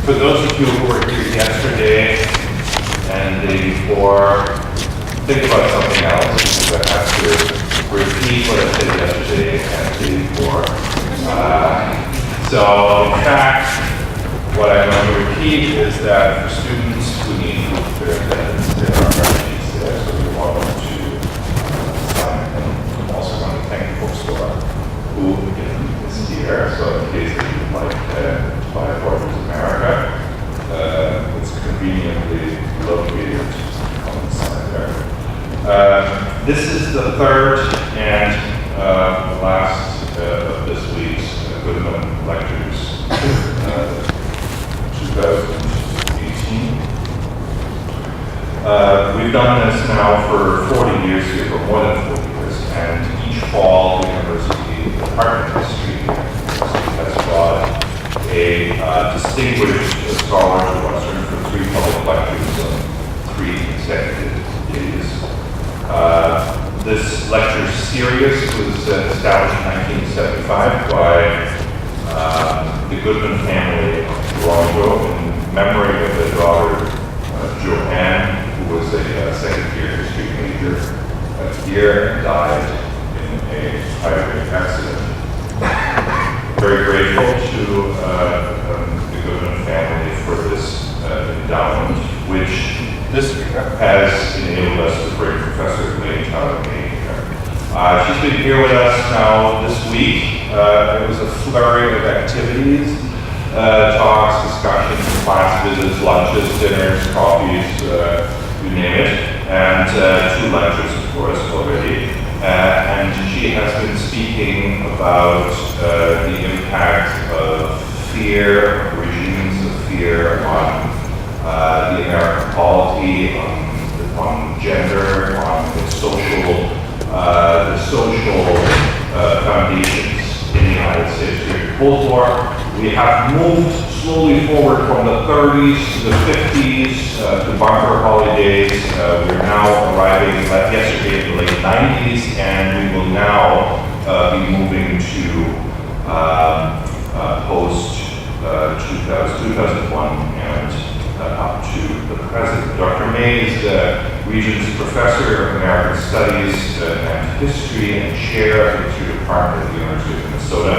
For those of you who were here yesterday and the day before, think about something else, because I have to repeat what I said yesterday and the day before. So, in fact, what I'm going to repeat is that for students who need their attendance, there are sheets there, so you're welcome to sign them. I'm also going to thank the bookstore who is here, so in case that you'd like to buy Voices of America, it's conveniently located on the side there. This is the third and last of this week's Goodman Lectures, 2018. We've done this now for 40 years here, for more than 40 years, and each fall the University Department of History has brought a distinguished scholar to Western for 3 public lectures on 3 consecutive days. This lecture series was established in 1975 by the Goodman family of Toronto in memory of their daughter Joanne, who was a second-year history major here and died in a highway accident. Very grateful to the Goodman family for this endowment, which this has enabled us to bring Professor Elaine out of here. She's been here with us now this week. It was a flurry of activities, talks, discussions, class visits, lunches, dinners, coffees, you name it, and 2 lectures, of course, already. And she has been speaking about the impact of fear, regimes of fear on the American polity, on gender, on the social foundations in the United States during the Cold War. We have moved slowly forward from the 30s to the 50s to bunker holidays. We're now arriving yesterday in the late 90s, and we will now be moving to post 2001 and up to the present. Dr. May is the Regents Professor of American Studies and History and Chair of the History Department at the University of Minnesota.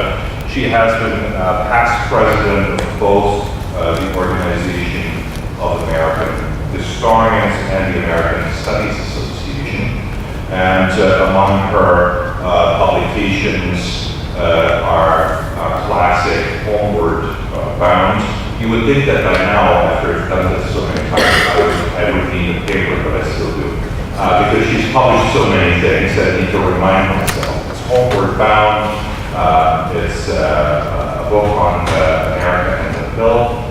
She has been past president of both the Organization of American Historians and the American Studies Association. And among her publications are classic Homeward Bound. You would think that by now, after I've done this so many times, I would need a paper, but I still do. Because she's published so many things that I need to remind myself. It's Homeward Bound. It's a book on America and the Bill.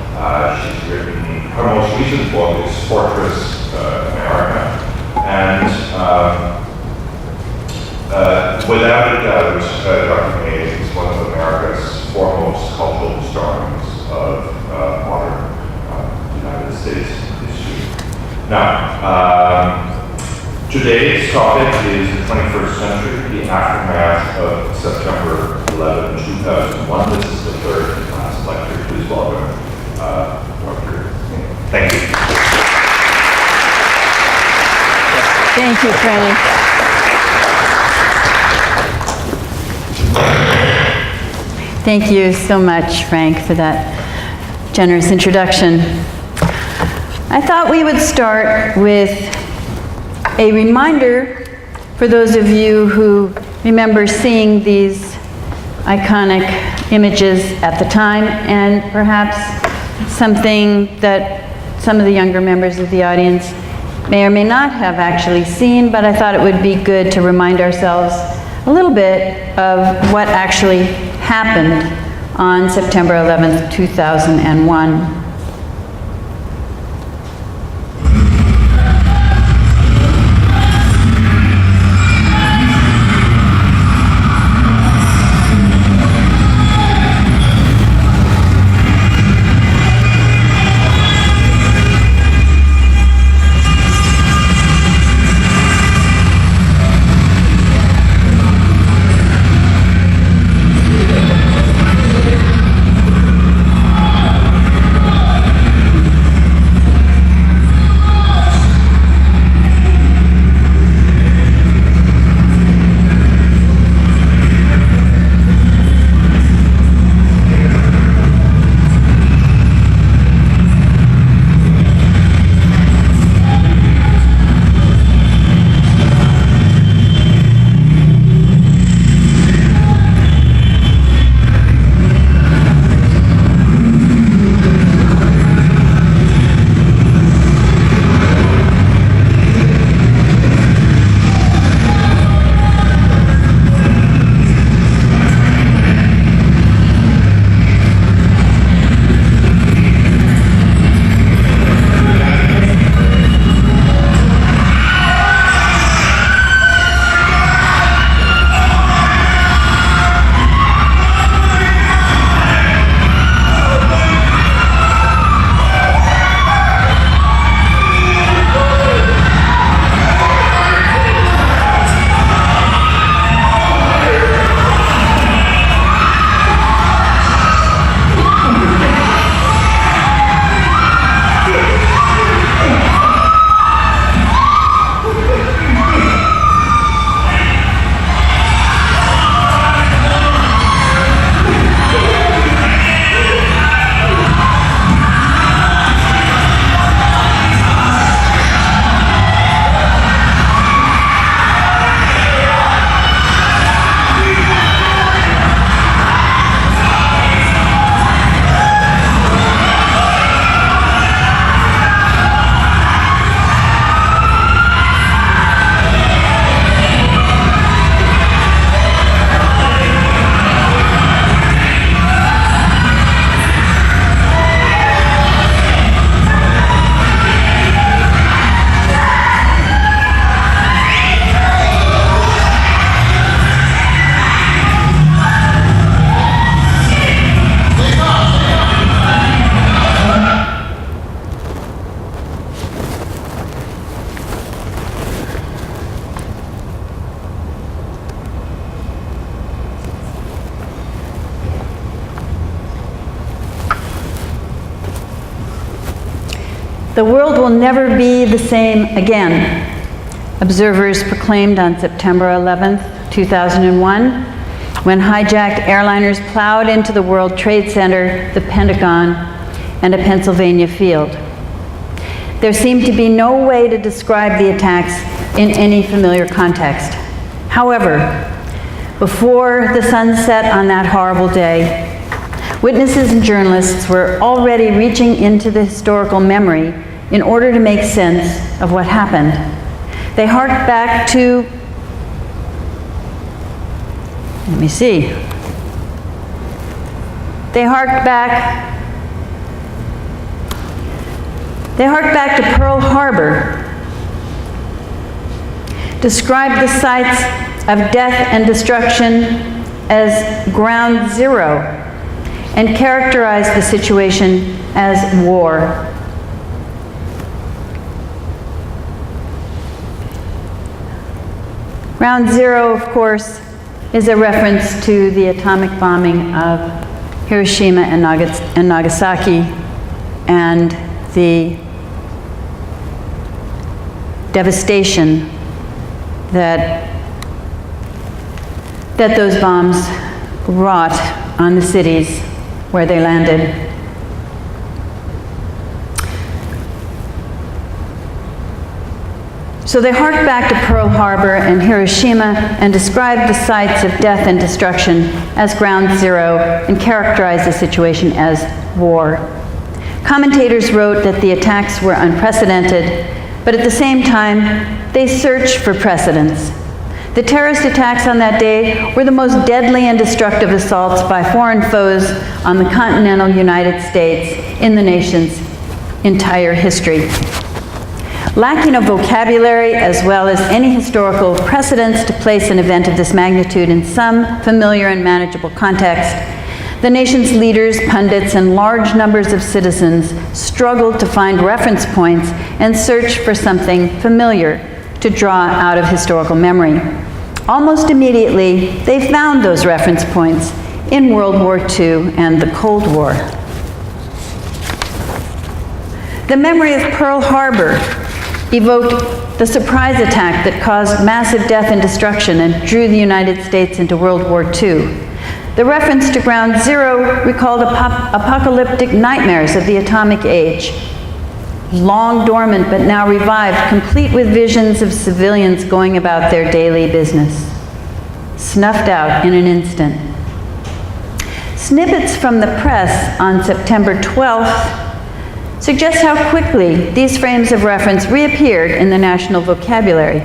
She's written, her most recent book is Fortress America. And without a doubt, Dr. May is one of America's foremost cultural historians of modern United States history. Now, today's topic is the 21st century, the aftermath of September 11, 2001. This is the third and last lecture. Please welcome Dr. Thank you. Thank you, Frank. Thank you so much, Frank, for that generous introduction. I thought we would start with a reminder for those of you who remember seeing these iconic images at the time, and perhaps something that some of the younger members of the audience may or may not have actually seen, but I thought it would be good to remind ourselves a little bit of what actually happened on September 11th, 2001. The world will never be the same again, observers proclaimed on September 11th, 2001, when hijacked airliners plowed into the World Trade Center, the Pentagon, and a Pennsylvania field. There seemed to be no way to describe the attacks in any familiar context. However, before the sun set on that horrible day, witnesses and journalists were already reaching into the historical memory in order to make sense of what happened. They harked back to, They harked back to Pearl Harbor, described the sites of death and destruction as ground zero, and characterized the situation as war. Ground zero, of course, is a reference to the atomic bombing of Hiroshima and Nagasaki and the devastation that those bombs wrought on the cities where they landed. So they harked back to Pearl Harbor and Hiroshima and described the sites of death and destruction as ground zero and characterized the situation as war. Commentators wrote that the attacks were unprecedented, but at the same time, they searched for precedents. The terrorist attacks on that day were the most deadly and destructive assaults by foreign foes on the continental United States in the nation's entire history. Lacking a vocabulary as well as any historical precedents to place an event of this magnitude in some familiar and manageable context, the nation's leaders, pundits, and large numbers of citizens struggled to find reference points and search for something familiar to draw out of historical memory. Almost immediately, they found those reference points in World War II and the Cold War. The memory of Pearl Harbor evoked the surprise attack that caused massive death and destruction and drew the United States into World War II. The reference to Ground Zero recalled apocalyptic nightmares of the atomic age, long dormant but now revived, complete with visions of civilians going about their daily business, snuffed out in an instant. Snippets from the press on September 12th suggest how quickly these frames of reference reappeared in the national vocabulary.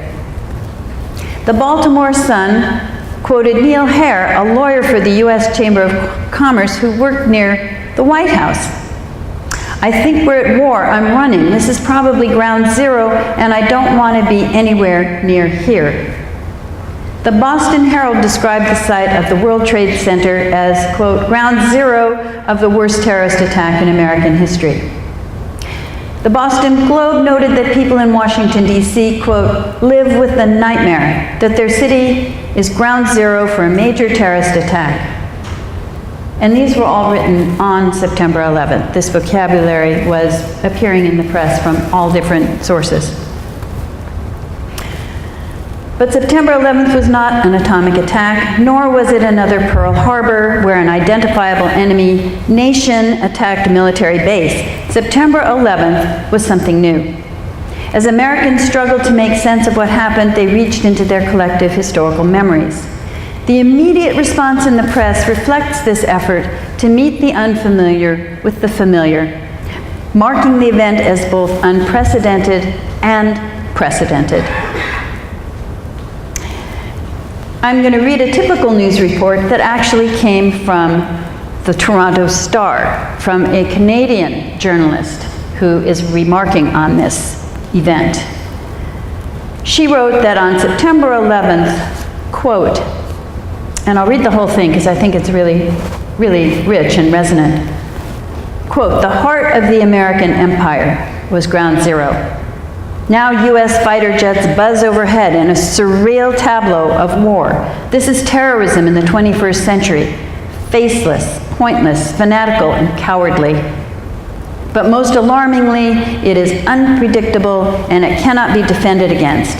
The Baltimore Sun quoted Neil Hare, a lawyer for the U.S. Chamber of Commerce who worked near the White House. "I think we're at war. I'm running. This is probably ground zero, and I don't want to be anywhere near here." The Boston Herald described the site of the World Trade Center as, quote, "ground zero of the worst terrorist attack in American history." The Boston Globe noted that people in Washington, D.C., quote, "live with the nightmare that their city is ground zero for a major terrorist attack." And these were all written on September 11th. This vocabulary was appearing in the press from all different sources. But September 11th was not an atomic attack, nor was it another Pearl Harbor, where an identifiable enemy nation attacked a military base. September 11th was something new. As Americans struggled to make sense of what happened, they reached into their collective historical memories. The immediate response in the press reflects this effort to meet the unfamiliar with the familiar, marking the event as both unprecedented and precedented. I'm going to read a typical news report that actually came from the Toronto Star, from a Canadian journalist who is remarking on this event. She wrote that on September 11th, quote, and I'll read the whole thing because I think it's really, really rich and resonant. Quote, "The heart of the American empire was ground zero. Now U.S. fighter jets buzz overhead in a surreal tableau of war. This is terrorism in the 21st century. Faceless, pointless, fanatical, and cowardly. But most alarmingly, it is unpredictable and it cannot be defended against.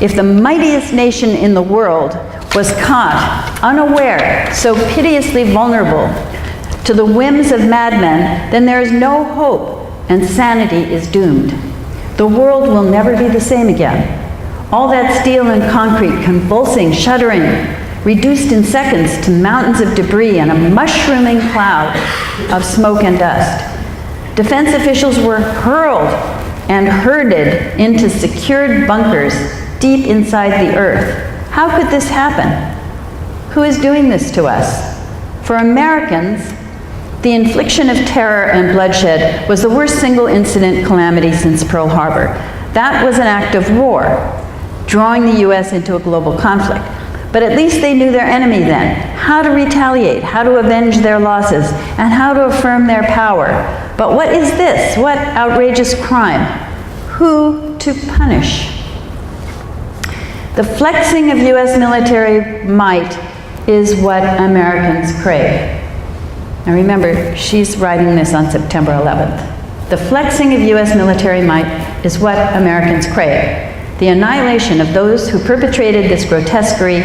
If the mightiest nation in the world was caught unaware, so piteously vulnerable to the whims of madmen, then there is no hope and sanity is doomed. The world will never be the same again. All that steel and concrete convulsing, shuddering, reduced in seconds to mountains of debris and a mushrooming cloud of smoke and dust. Defense officials were hurled and herded into secured bunkers deep inside the earth. How could this happen? Who is doing this to us? For Americans, the infliction of terror and bloodshed was the worst single incident calamity since Pearl Harbor. That was an act of war, drawing the U.S. into a global conflict. But at least they knew their enemy then, how to retaliate, how to avenge their losses, and how to affirm their power. But what is this? What outrageous crime? Who to punish? The flexing of U.S. military might is what Americans crave. Now remember, she's writing this on September 11th. The flexing of U.S. military might is what Americans crave. The annihilation of those who perpetrated this grotesquerie,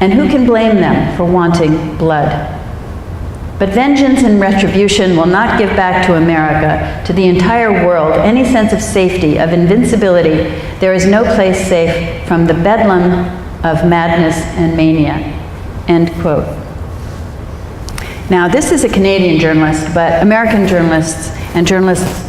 and who can blame them for wanting blood? But vengeance and retribution will not give back to America, to the entire world, any sense of safety, of invincibility. There is no place safe from the bedlam of madness and mania. End quote. Now, this is a Canadian journalist, but American journalists and journalists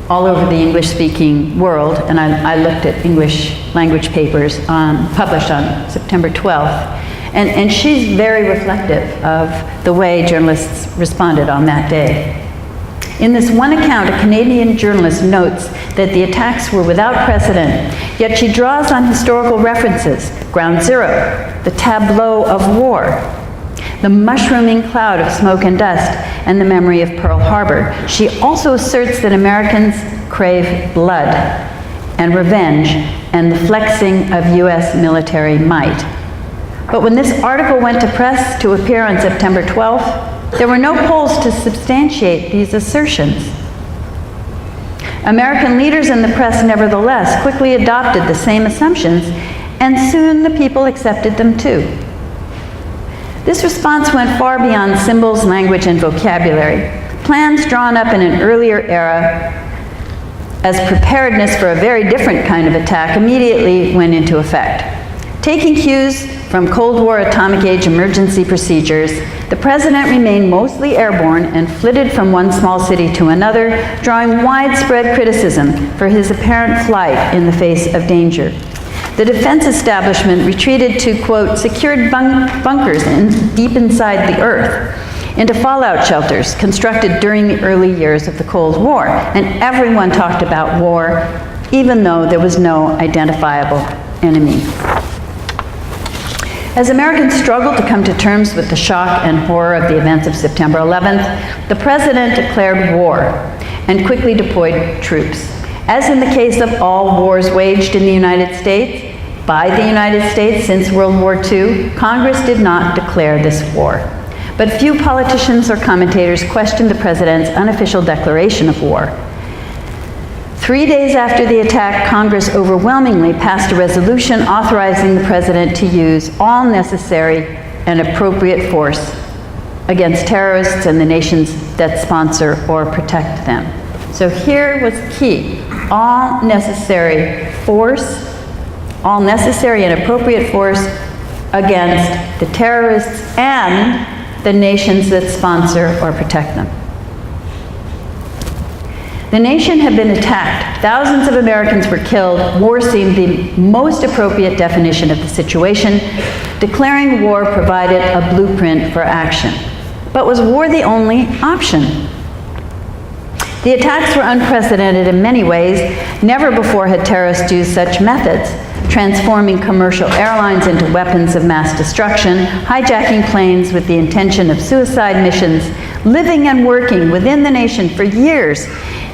all over the English-speaking world, and I looked at English language papers published on September 12th, and she's very reflective of the way journalists responded on that day. In this one account, a Canadian journalist notes that the attacks were without precedent, yet she draws on historical references: Ground Zero, the tableau of war, the mushrooming cloud of smoke and dust, and the memory of Pearl Harbor. She also asserts that Americans crave blood and revenge and the flexing of U.S. military might. But when this article went to press to appear on September 12th, there were no polls to substantiate these assertions. American leaders and the press, nevertheless, quickly adopted the same assumptions, and soon the people accepted them too. This response went far beyond symbols, language, and vocabulary. Plans drawn up in an earlier era as preparedness for a very different kind of attack immediately went into effect. Taking cues from Cold War atomic age emergency procedures, the president remained mostly airborne and flitted from one small city to another, drawing widespread criticism for his apparent flight in the face of danger. The defense establishment retreated to, quote, secured bunkers deep inside the earth, into fallout shelters constructed during the early years of the Cold War. And everyone talked about war, even though there was no identifiable enemy. As Americans struggled to come to terms with the shock and horror of the events of September 11th, the president declared war and quickly deployed troops. As in the case of all wars waged in the United States, by the United States since World War II, Congress did not declare this war. But few politicians or commentators questioned the president's unofficial declaration of war. 3 days after the attack, Congress overwhelmingly passed a resolution authorizing the president to use all necessary and appropriate force against terrorists and the nations that sponsor or protect them. So here was key: all necessary and appropriate force against the terrorists and the nations that sponsor or protect them. The nation had been attacked. Thousands of Americans were killed. War seemed the most appropriate definition of the situation. Declaring war provided a blueprint for action. But was war the only option? The attacks were unprecedented in many ways. Never before had terrorists used such methods, transforming commercial airlines into weapons of mass destruction, hijacking planes with the intention of suicide missions, living and working within the nation for years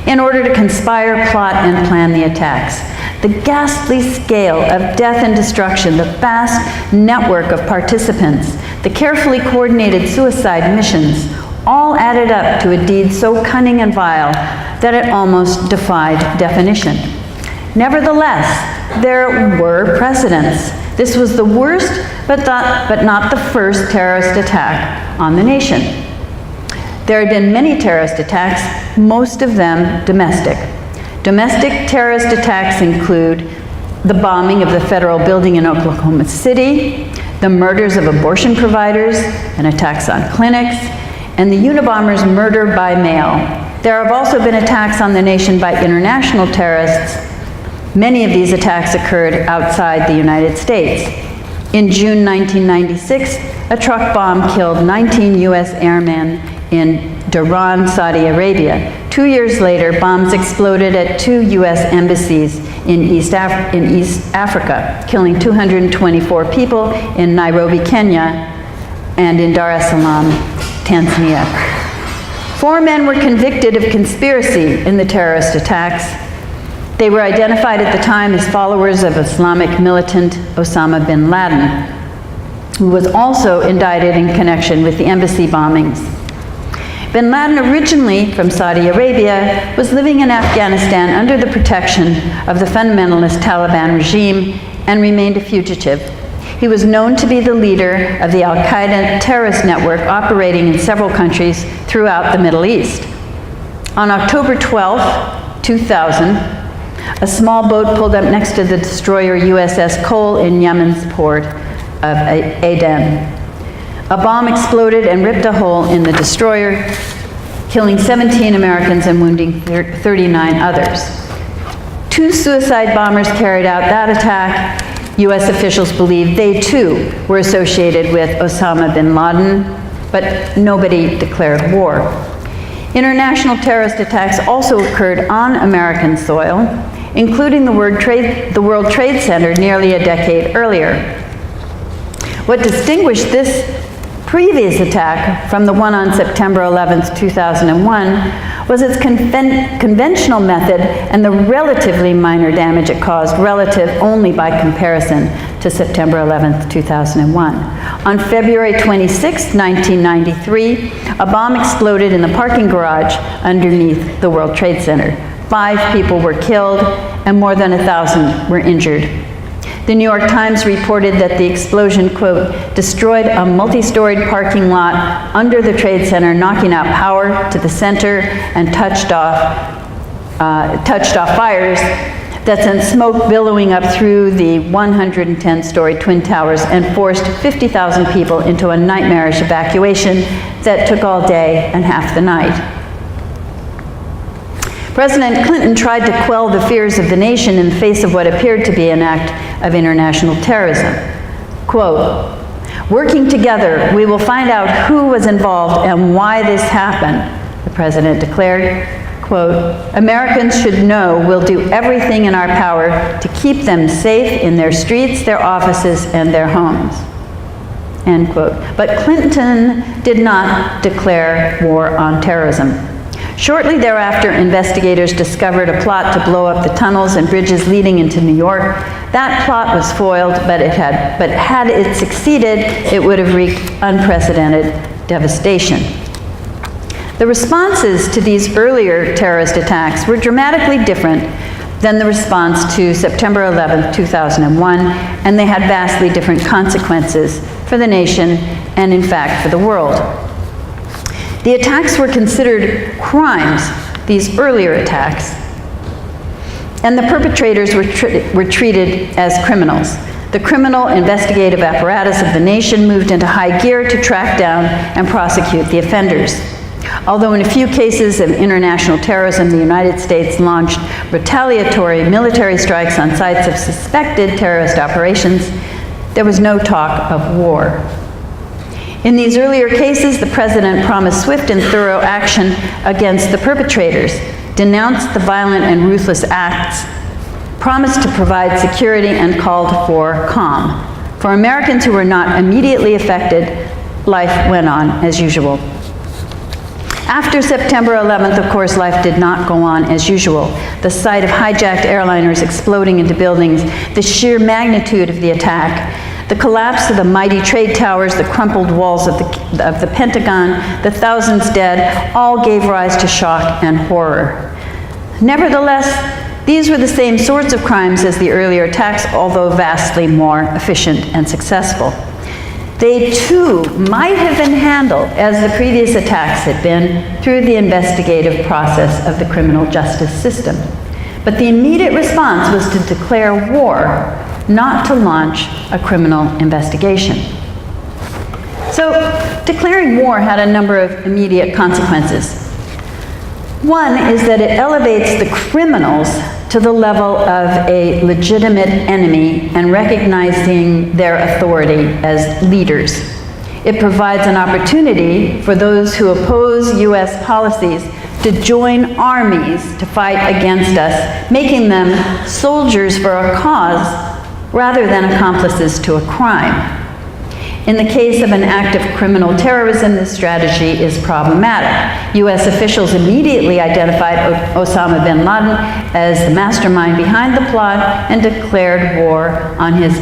in order to conspire, plot, and plan the attacks. The ghastly scale of death and destruction, the vast network of participants, the carefully coordinated suicide missions, all added up to a deed so cunning and vile that it almost defied definition. Nevertheless, there were precedents. This was the worst, but not the first terrorist attack on the nation. There had been many terrorist attacks, most of them domestic. Domestic terrorist attacks include the bombing of the federal building in Oklahoma City, the murders of abortion providers and attacks on clinics, and the Unabomber's murder by mail. There have also been attacks on the nation by international terrorists. Many of these attacks occurred outside the United States. In June 1996, a truck bomb killed 19 U.S. airmen in Dhahran, Saudi Arabia. 2 years later, bombs exploded at 2 U.S. embassies in East Africa, killing 224 people in Nairobi, Kenya, and in Dar es Salaam, Tanzania. 4 men were convicted of conspiracy in the terrorist attacks. They were identified at the time as followers of Islamic militant Osama bin Laden, who was also indicted in connection with the embassy bombings. Bin Laden, originally from Saudi Arabia, was living in Afghanistan under the protection of the fundamentalist Taliban regime and remained a fugitive. He was known to be the leader of the Al-Qaeda terrorist network operating in several countries throughout the Middle East. On October 12, 2000, a small boat pulled up next to the destroyer USS Cole in Yemen's port of Aden. A bomb exploded and ripped a hole in the destroyer, killing 17 Americans and wounding 39 others. 2 suicide bombers carried out that attack. U.S. officials believe they too were associated with Osama bin Laden, but nobody declared war. International terrorist attacks also occurred on American soil, including the World Trade Center nearly a decade earlier. What distinguished this previous attack from the one on September 11, 2001 was its conventional method and the relatively minor damage it caused, relative only by comparison to September 11, 2001. On February 26, 1993, a bomb exploded in the parking garage underneath the World Trade Center. 5 people were killed and more than 1,000 were injured. The New York Times reported that the explosion, quote, destroyed a multi-storied parking lot under the Trade Center, knocking out power to the center and touched off fires that sent smoke billowing up through the 110-story Twin Towers and forced 50,000 people into a nightmarish evacuation that took all day and half the night. President Clinton tried to quell the fears of the nation in the face of what appeared to be an act of international terrorism. Quote, "Working together, we will find out who was involved and why this happened," the president declared. Quote, "Americans should know we'll do everything in our power to keep them safe in their streets, their offices, and their homes." End quote. But Clinton did not declare war on terrorism. Shortly thereafter, investigators discovered a plot to blow up the tunnels and bridges leading into New York. That plot was foiled, but had it succeeded, it would have wreaked unprecedented devastation. The responses to these earlier terrorist attacks were dramatically different than the response to September 11, 2001, and they had vastly different consequences for the nation and, in fact, for the world. The attacks were considered crimes, these earlier attacks, and the perpetrators were treated as criminals. The criminal investigative apparatus of the nation moved into high gear to track down and prosecute the offenders. Although in a few cases of international terrorism, the United States launched retaliatory military strikes on sites of suspected terrorist operations, there was no talk of war. In these earlier cases, the president promised swift and thorough action against the perpetrators, denounced the violent and ruthless acts, promised to provide security, and called for calm. For Americans who were not immediately affected, life went on as usual. After September 11th, of course, life did not go on as usual. The sight of hijacked airliners exploding into buildings, the sheer magnitude of the attack, the collapse of the mighty trade towers, the crumpled walls of the Pentagon, the thousands dead, all gave rise to shock and horror. Nevertheless, these were the same sorts of crimes as the earlier attacks, although vastly more efficient and successful. They too might have been handled, as the previous attacks had been, through the investigative process of the criminal justice system. But the immediate response was to declare war, not to launch a criminal investigation. So, declaring war had a number of immediate consequences. One is that it elevates the criminals to the level of a legitimate enemy and recognizing their authority as leaders. It provides an opportunity for those who oppose U.S. policies to join armies to fight against us, making them soldiers for a cause rather than accomplices to a crime. In the case of an act of criminal terrorism, this strategy is problematic. U.S. officials immediately identified Osama bin Laden as the mastermind behind the plot and declared war on his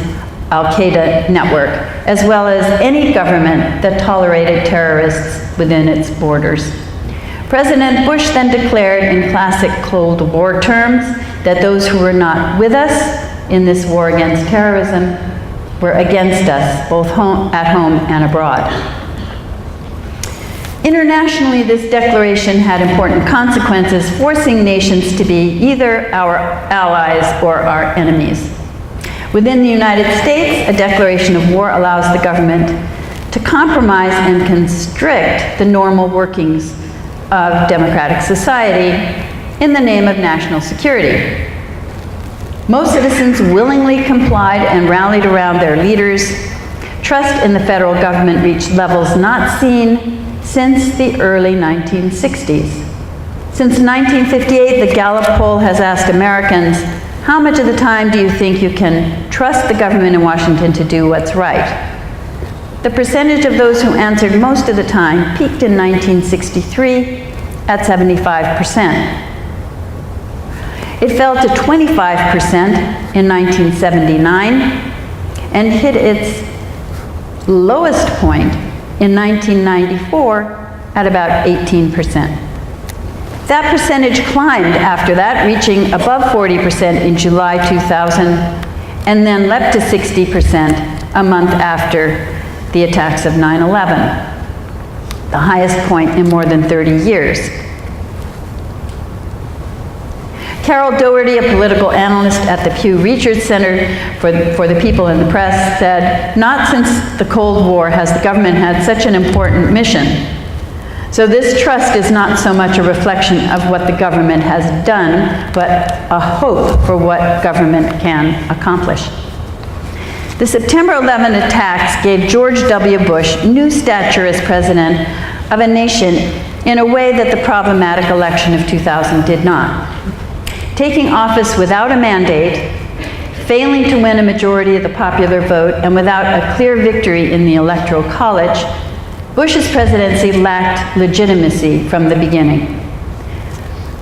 al-Qaeda network, as well as any government that tolerated terrorists within its borders. President Bush then declared in classic Cold War terms that those who were not with us in this war against terrorism were against us, both at home and abroad. Internationally, this declaration had important consequences, forcing nations to be either our allies or our enemies. Within the United States, a declaration of war allows the government to compromise and constrict the normal workings of democratic society in the name of national security. Most citizens willingly complied and rallied around their leaders. Trust in the federal government reached levels not seen since the early 1960s. Since 1958, the Gallup poll has asked Americans, how much of the time do you think you can trust the government in Washington to do what's right? The percentage of those who answered most of the time peaked in 1963 at 75%. It fell to 25% in 1979 and hit its lowest point in 1994 at about 18%. That percentage climbed after that, reaching above 40% in July 2000, and then leapt to 60% a month after the attacks of 9/11, the highest point in more than 30 years. Carol Doherty, a political analyst at the Pew Research Center for the People and the Press, said, "Not since the Cold War has the government had such an important mission. So this trust is not so much a reflection of what the government has done, but a hope for what government can accomplish." The September 11 attacks gave George W. Bush new stature as president of a nation in a way that the problematic election of 2000 did not. Taking office without a mandate, failing to win a majority of the popular vote, and without a clear victory in the Electoral College, Bush's presidency lacked legitimacy from the beginning.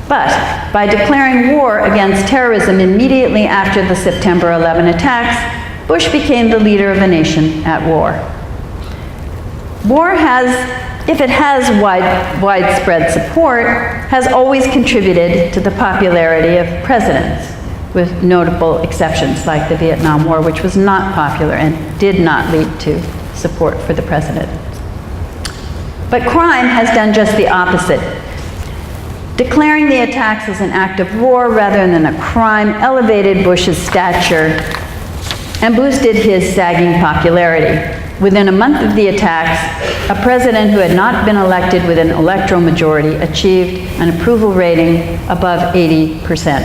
But by declaring war against terrorism immediately after the September 11 attacks, Bush became the leader of a nation at war. War has, if it has widespread support, has always contributed to the popularity of presidents, with notable exceptions like the Vietnam War, which was not popular and did not lead to support for the president. But crime has done just the opposite. Declaring the attacks as an act of war rather than a crime elevated Bush's stature and boosted his sagging popularity. Within a month of the attacks, a president who had not been elected with an electoral majority achieved an approval rating above 80%.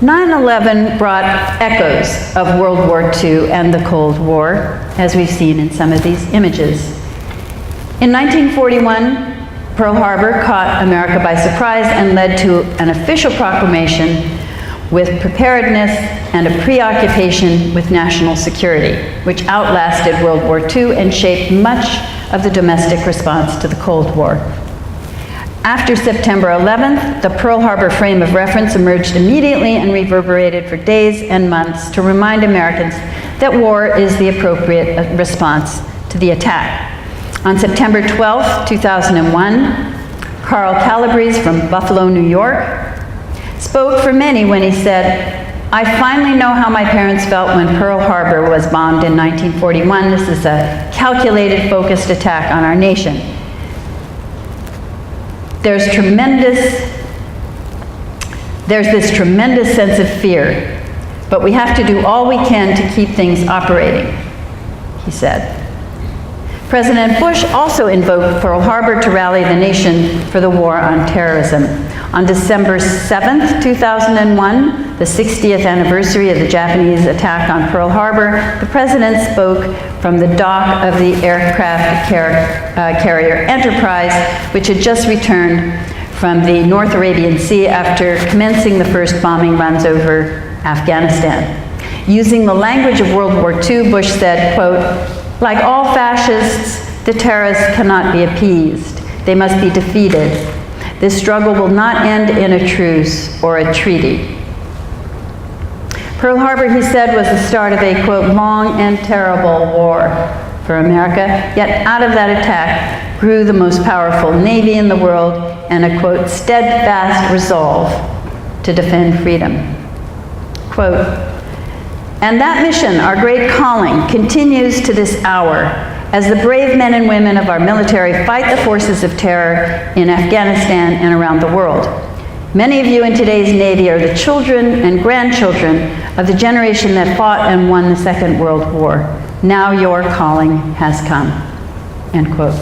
9/11 brought echoes of World War II and the Cold War, as we've seen in some of these images. In 1941, Pearl Harbor caught America by surprise and led to an official proclamation with preparedness and a preoccupation with national security, which outlasted World War II and shaped much of the domestic response to the Cold War. After September 11th, the Pearl Harbor frame of reference emerged immediately and reverberated for days and months to remind Americans that war is the appropriate response to the attack. On September 12th, 2001, Carl Calabrese from Buffalo, New York, spoke for many when he said, "I finally know how my parents felt when Pearl Harbor was bombed in 1941. This is a calculated, focused attack on our nation. There's this tremendous sense of fear, but we have to do all we can to keep things operating," he said. President Bush also invoked Pearl Harbor to rally the nation for the war on terrorism. On December 7th, 2001, the 60th anniversary of the Japanese attack on Pearl Harbor, the president spoke from the dock of the aircraft carrier Enterprise, which had just returned from the North Arabian Sea after commencing the first bombing runs over Afghanistan. Using the language of World War II, Bush said, quote, "Like all fascists, the terrorists cannot be appeased. They must be defeated. This struggle will not end in a truce or a treaty." Pearl Harbor, he said, was the start of a, quote, "long and terrible war for America, yet out of that attack grew the most powerful navy in the world and a, quote, steadfast resolve to defend freedom." Quote, "And that mission, our great calling, continues to this hour as the brave men and women of our military fight the forces of terror in Afghanistan and around the world. Many of you in today's Navy are the children and grandchildren of the generation that fought and won the Second World War. Now your calling has come," end quote.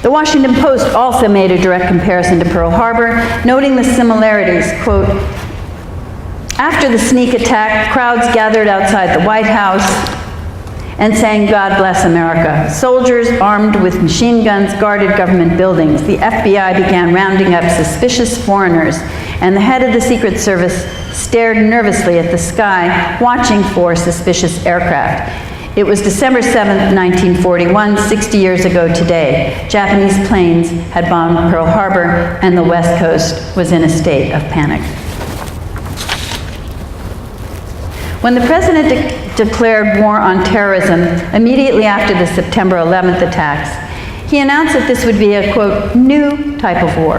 The Washington Post also made a direct comparison to Pearl Harbor, noting the similarities, quote, "After the sneak attack, crowds gathered outside the White House and sang 'God Bless America.' Soldiers armed with machine guns guarded government buildings. The FBI began rounding up suspicious foreigners, and the head of the Secret Service stared nervously at the sky, watching for suspicious aircraft. It was December 7th, 1941, 60 years ago today. Japanese planes had bombed Pearl Harbor, and the West Coast was in a state of panic." When the president declared war on terrorism immediately after the September 11th attacks, he announced that this would be a, quote, "new type of war."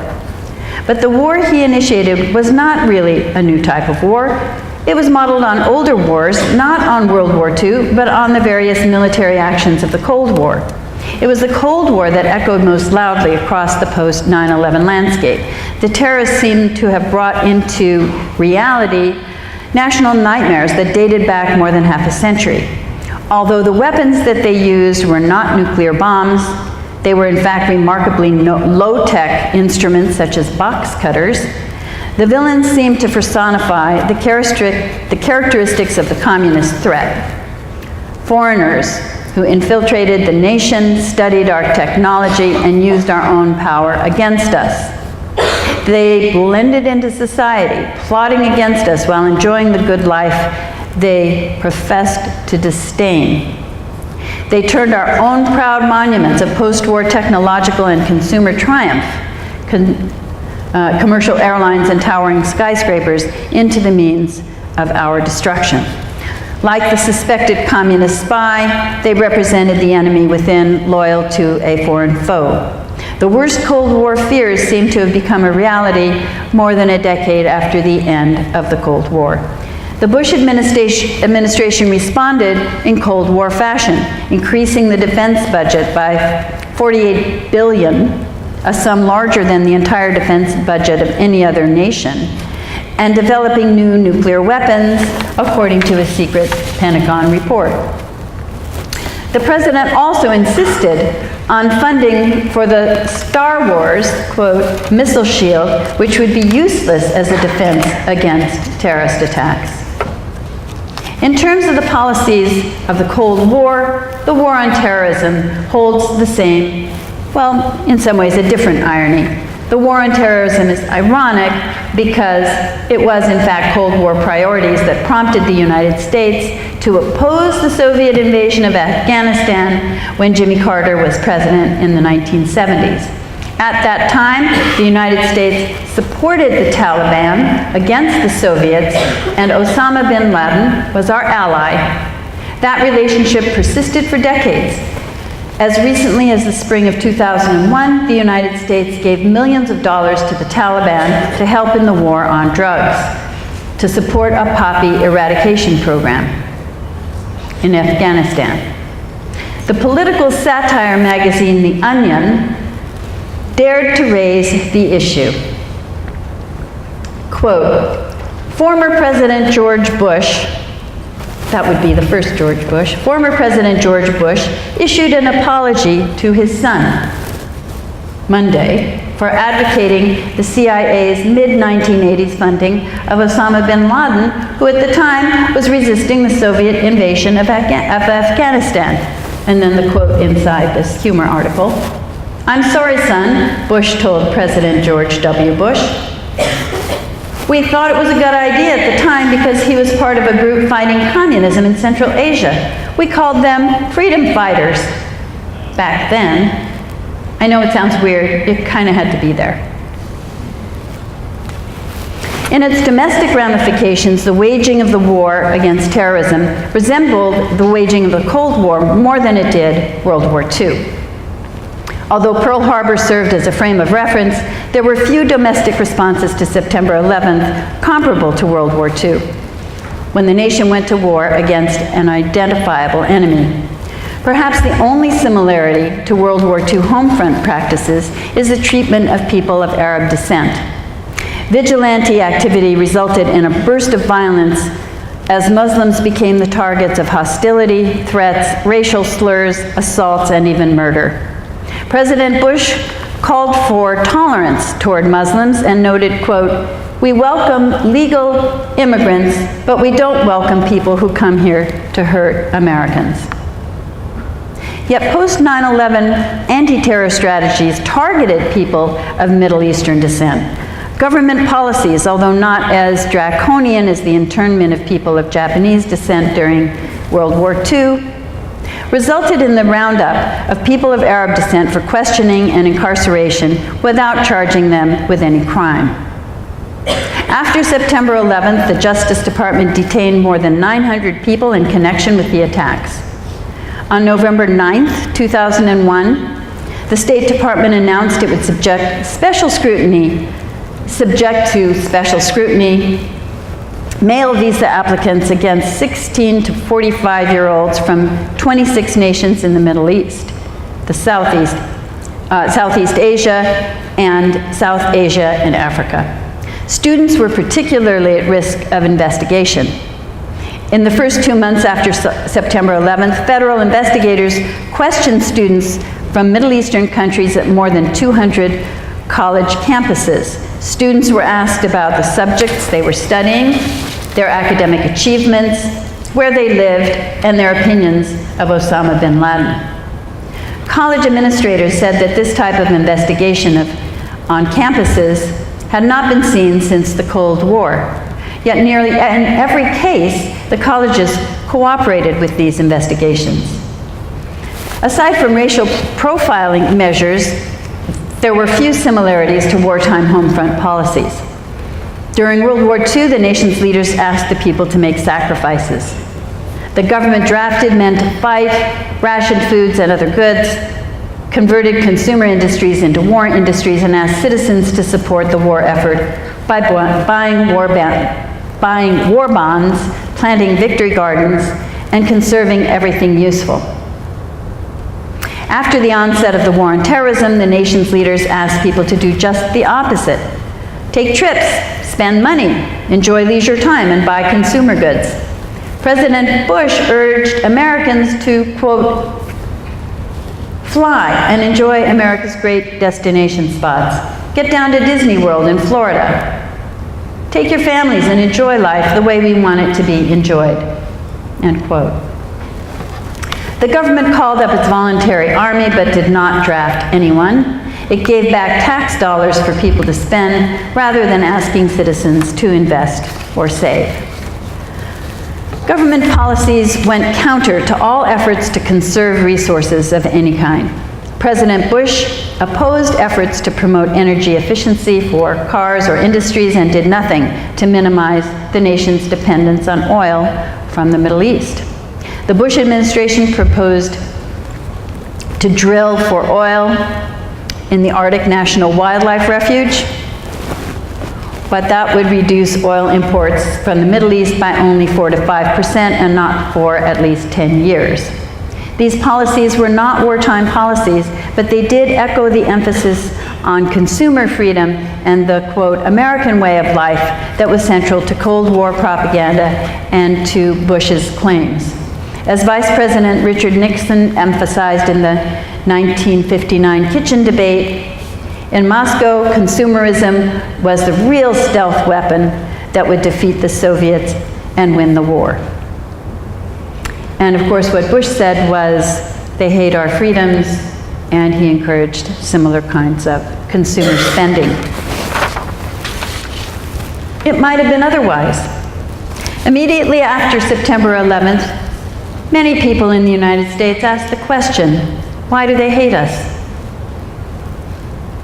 But the war he initiated was not really a new type of war. It was modeled on older wars, not on World War II, but on the various military actions of the Cold War. It was the Cold War that echoed most loudly across the post-9/11 landscape. The terrorists seemed to have brought into reality national nightmares that dated back more than half a century. Although the weapons that they used were not nuclear bombs, they were in fact remarkably low-tech instruments such as box cutters, the villains seemed to personify the characteristics of the communist threat. Foreigners who infiltrated the nation, studied our technology, and used our own power against us. They blended into society, plotting against us while enjoying the good life they professed to disdain. They turned our own proud monuments of post-war technological and consumer triumph, commercial airlines and towering skyscrapers, into the means of our destruction. Like the suspected communist spy, they represented the enemy within, loyal to a foreign foe. The worst Cold War fears seem to have become a reality more than a decade after the end of the Cold War. The Bush administration responded in Cold War fashion, increasing the defense budget by $48 billion, a sum larger than the entire defense budget of any other nation, and developing new nuclear weapons, according to a secret Pentagon report. The president also insisted on funding for the Star Wars, quote, missile shield, which would be useless as a defense against terrorist attacks. In terms of the policies of the Cold War, the war on terrorism holds the same, well, in some ways a different irony. The war on terrorism is ironic because it was, in fact, Cold War priorities that prompted the United States to oppose the Soviet invasion of Afghanistan when Jimmy Carter was president in the 1970s. At that time, the United States supported the Taliban against the Soviets, and Osama bin Laden was our ally. That relationship persisted for decades. As recently as the spring of 2001, the United States gave millions of dollars to the Taliban to help in the war on drugs, to support a poppy eradication program in Afghanistan. The political satire magazine The Onion dared to raise the issue. Quote, former President George Bush, that would be the first George Bush, former President George Bush issued an apology to his son Monday for advocating the CIA's mid-1980s funding of Osama bin Laden, who at the time was resisting the Soviet invasion of Afghanistan. And then the quote inside this humor article. I'm sorry, son, Bush told President George W. Bush. We thought it was a good idea at the time because he was part of a group fighting communism in Central Asia. We called them freedom fighters back then. I know it sounds weird, it kind of had to be there. In its domestic ramifications, the waging of the war against terrorism resembled the waging of the Cold War more than it did World War II. Although Pearl Harbor served as a frame of reference, there were few domestic responses to September 11th comparable to World War II, when the nation went to war against an identifiable enemy. Perhaps the only similarity to World War II home front practices is the treatment of people of Arab descent. Vigilante activity resulted in a burst of violence as Muslims became the targets of hostility, threats, racial slurs, assaults, and even murder. President Bush called for tolerance toward Muslims and noted, quote, we welcome legal immigrants, but we don't welcome people who come here to hurt Americans. Yet post-9/11 anti-terror strategies targeted people of Middle Eastern descent. Government policies, although not as draconian as the internment of people of Japanese descent during World War II, resulted in the roundup of people of Arab descent for questioning and incarceration without charging them with any crime. After September 11th, the Justice Department detained more than 900 people in connection with the attacks. On November 9th, 2001, the State Department announced it would subject to special scrutiny male visa applicants against 16 to 45-year-olds from 26 nations in the Middle East, the Southeast Asia, and South Asia and Africa. Students were particularly at risk of investigation. In the first 2 months after September 11th, federal investigators questioned students from Middle Eastern countries at more than 200 college campuses. Students were asked about the subjects they were studying, their academic achievements, where they lived, and their opinions of Osama bin Laden. College administrators said that this type of investigation on campuses had not been seen since the Cold War. Yet nearly in every case, the colleges cooperated with these investigations. Aside from racial profiling measures, there were few similarities to wartime home front policies. During World War II, the nation's leaders asked the people to make sacrifices. The government drafted men to fight, rationed foods and other goods, converted consumer industries into war industries, and asked citizens to support the war effort by buying war bonds, planting victory gardens, and conserving everything useful. After the onset of the war on terrorism, the nation's leaders asked people to do just the opposite. Take trips, spend money, enjoy leisure time, and buy consumer goods. President Bush urged Americans to, quote, fly and enjoy America's great destination spots. Get down to Disney World in Florida. Take your families and enjoy life the way we want it to be enjoyed, end quote. The government called up its voluntary army but did not draft anyone. It gave back tax dollars for people to spend rather than asking citizens to invest or save. Government policies went counter to all efforts to conserve resources of any kind. President Bush opposed efforts to promote energy efficiency for cars or industries and did nothing to minimize the nation's dependence on oil from the Middle East. The Bush administration proposed to drill for oil in the Arctic National Wildlife Refuge, but that would reduce oil imports from the Middle East by only 4 to 5% and not for at least 10 years. These policies were not wartime policies, but they did echo the emphasis on consumer freedom and the, quote, American way of life that was central to Cold War propaganda and to Bush's claims. As Vice President Richard Nixon emphasized in the 1959 kitchen debate, in Moscow, consumerism was the real stealth weapon that would defeat the Soviets and win the war. And of course, what Bush said was, they hate our freedoms, and he encouraged similar kinds of consumer spending. It might have been otherwise. Immediately after September 11th, many people in the United States asked the question, why do they hate us?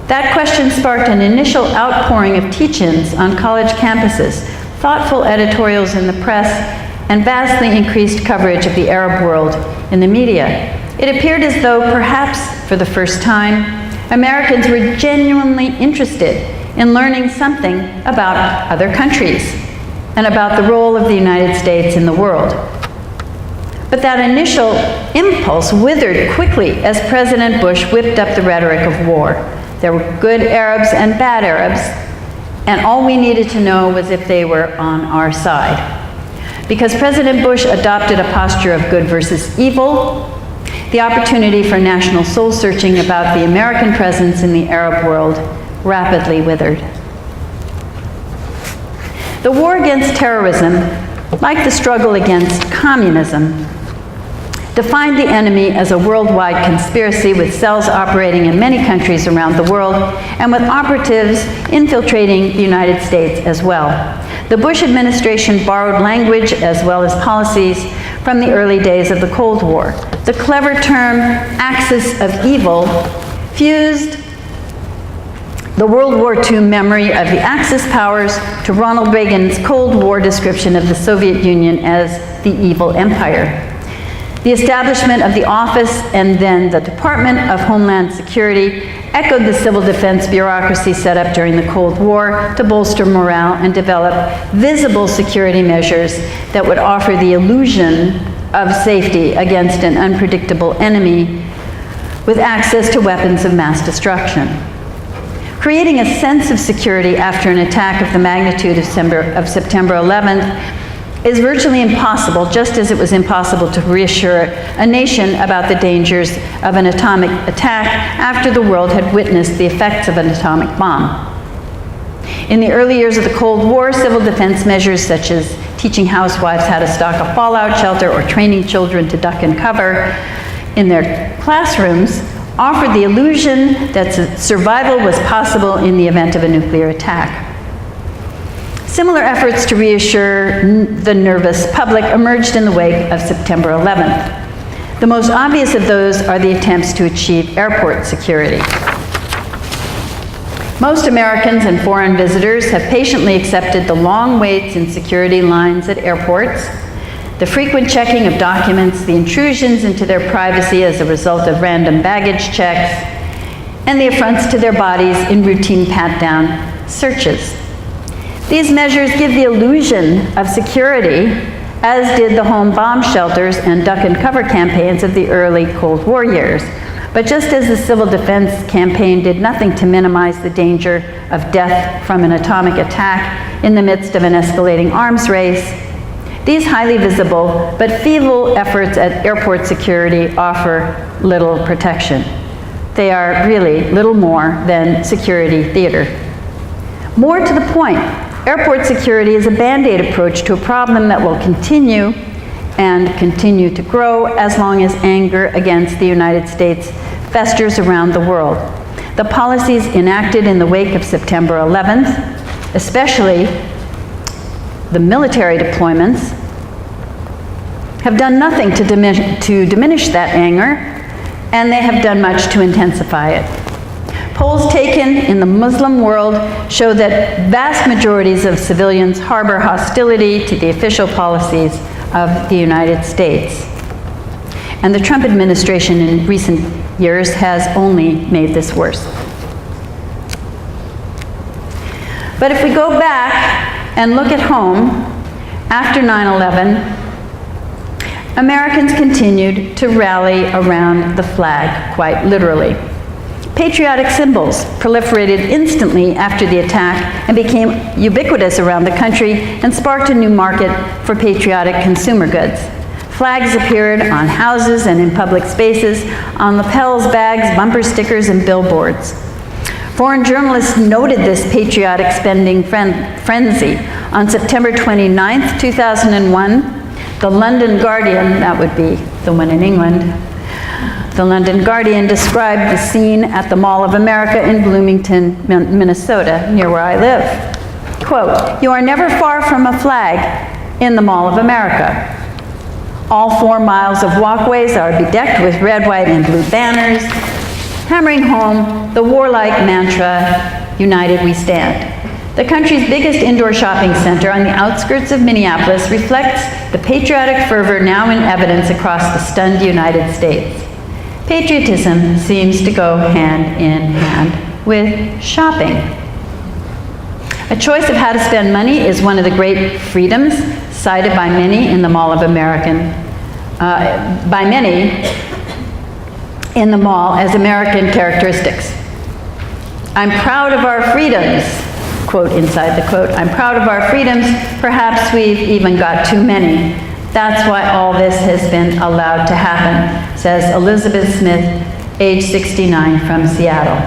That question sparked an initial outpouring of teach-ins on college campuses, thoughtful editorials in the press, and vastly increased coverage of the Arab world in the media. It appeared as though, perhaps for the first time, Americans were genuinely interested in learning something about other countries and about the role of the United States in the world. But that initial impulse withered quickly as President Bush whipped up the rhetoric of war. There were good Arabs and bad Arabs, and all we needed to know was if they were on our side. Because President Bush adopted a posture of good versus evil, the opportunity for national soul-searching about the American presence in the Arab world rapidly withered. The war against terrorism, like the struggle against communism, defined the enemy as a worldwide conspiracy with cells operating in many countries around the world and with operatives infiltrating the United States as well. The Bush administration borrowed language as well as policies from the early days of the Cold War. The clever term axis of evil fused the World War II memory of the Axis powers to Ronald Reagan's Cold War description of the Soviet Union as the evil empire. The establishment of the Office and then the Department of Homeland Security echoed the civil defense bureaucracy set up during the Cold War to bolster morale and develop visible security measures that would offer the illusion of safety against an unpredictable enemy with access to weapons of mass destruction. Creating a sense of security after an attack of the magnitude of September 11th is virtually impossible, just as it was impossible to reassure a nation about the dangers of an atomic attack after the world had witnessed the effects of an atomic bomb. In the early years of the Cold War, civil defense measures such as teaching housewives how to stock a fallout shelter or training children to duck and cover in their classrooms offered the illusion that survival was possible in the event of a nuclear attack. Similar efforts to reassure the nervous public emerged in the wake of September 11th. The most obvious of those are the attempts to achieve airport security. Most Americans and foreign visitors have patiently accepted the long waits in security lines at airports, the frequent checking of documents, the intrusions into their privacy as a result of random baggage checks, and the affronts to their bodies in routine pat-down searches. These measures give the illusion of security, as did the home bomb shelters and duck and cover campaigns of the early Cold War years. But just as the civil defense campaign did nothing to minimize the danger of death from an atomic attack in the midst of an escalating arms race, these highly visible but feeble efforts at airport security offer little protection. They are really little more than security theater. More to the point, airport security is a Band-Aid approach to a problem that will continue and continue to grow as long as anger against the United States festers around the world. The policies enacted in the wake of September 11th, especially the military deployments, have done nothing to diminish that anger, and they have done much to intensify it. Polls taken in the Muslim world show that vast majorities of civilians harbor hostility to the official policies of the United States. And the Trump administration in recent years has only made this worse. But if we go back and look at home, after 9/11, Americans continued to rally around the flag, quite literally. Patriotic symbols proliferated instantly after the attack and became ubiquitous around the country and sparked a new market for patriotic consumer goods. Flags appeared on houses and in public spaces, on lapels, bags, bumper stickers, and billboards. Foreign journalists noted this patriotic spending frenzy. On September 29th, 2001, the London Guardian, that would be the one in England, the London Guardian described the scene at the Mall of America in Bloomington, Minnesota, near where I live. Quote, "You are never far from a flag in the Mall of America. All 4 miles of walkways are bedecked with red, white, and blue banners, hammering home the warlike mantra, 'United we stand.' The country's biggest indoor shopping center on the outskirts of Minneapolis reflects the patriotic fervor now in evidence across the stunned United States. Patriotism seems to go hand in hand with shopping. A choice of how to spend money is one of the great freedoms cited by many in the Mall of America, in the mall as American characteristics. I'm proud of our freedoms, quote inside the quote, I'm proud of our freedoms, perhaps we've even got too many. That's why all this has been allowed to happen, says Elizabeth Smith, age 69, from Seattle.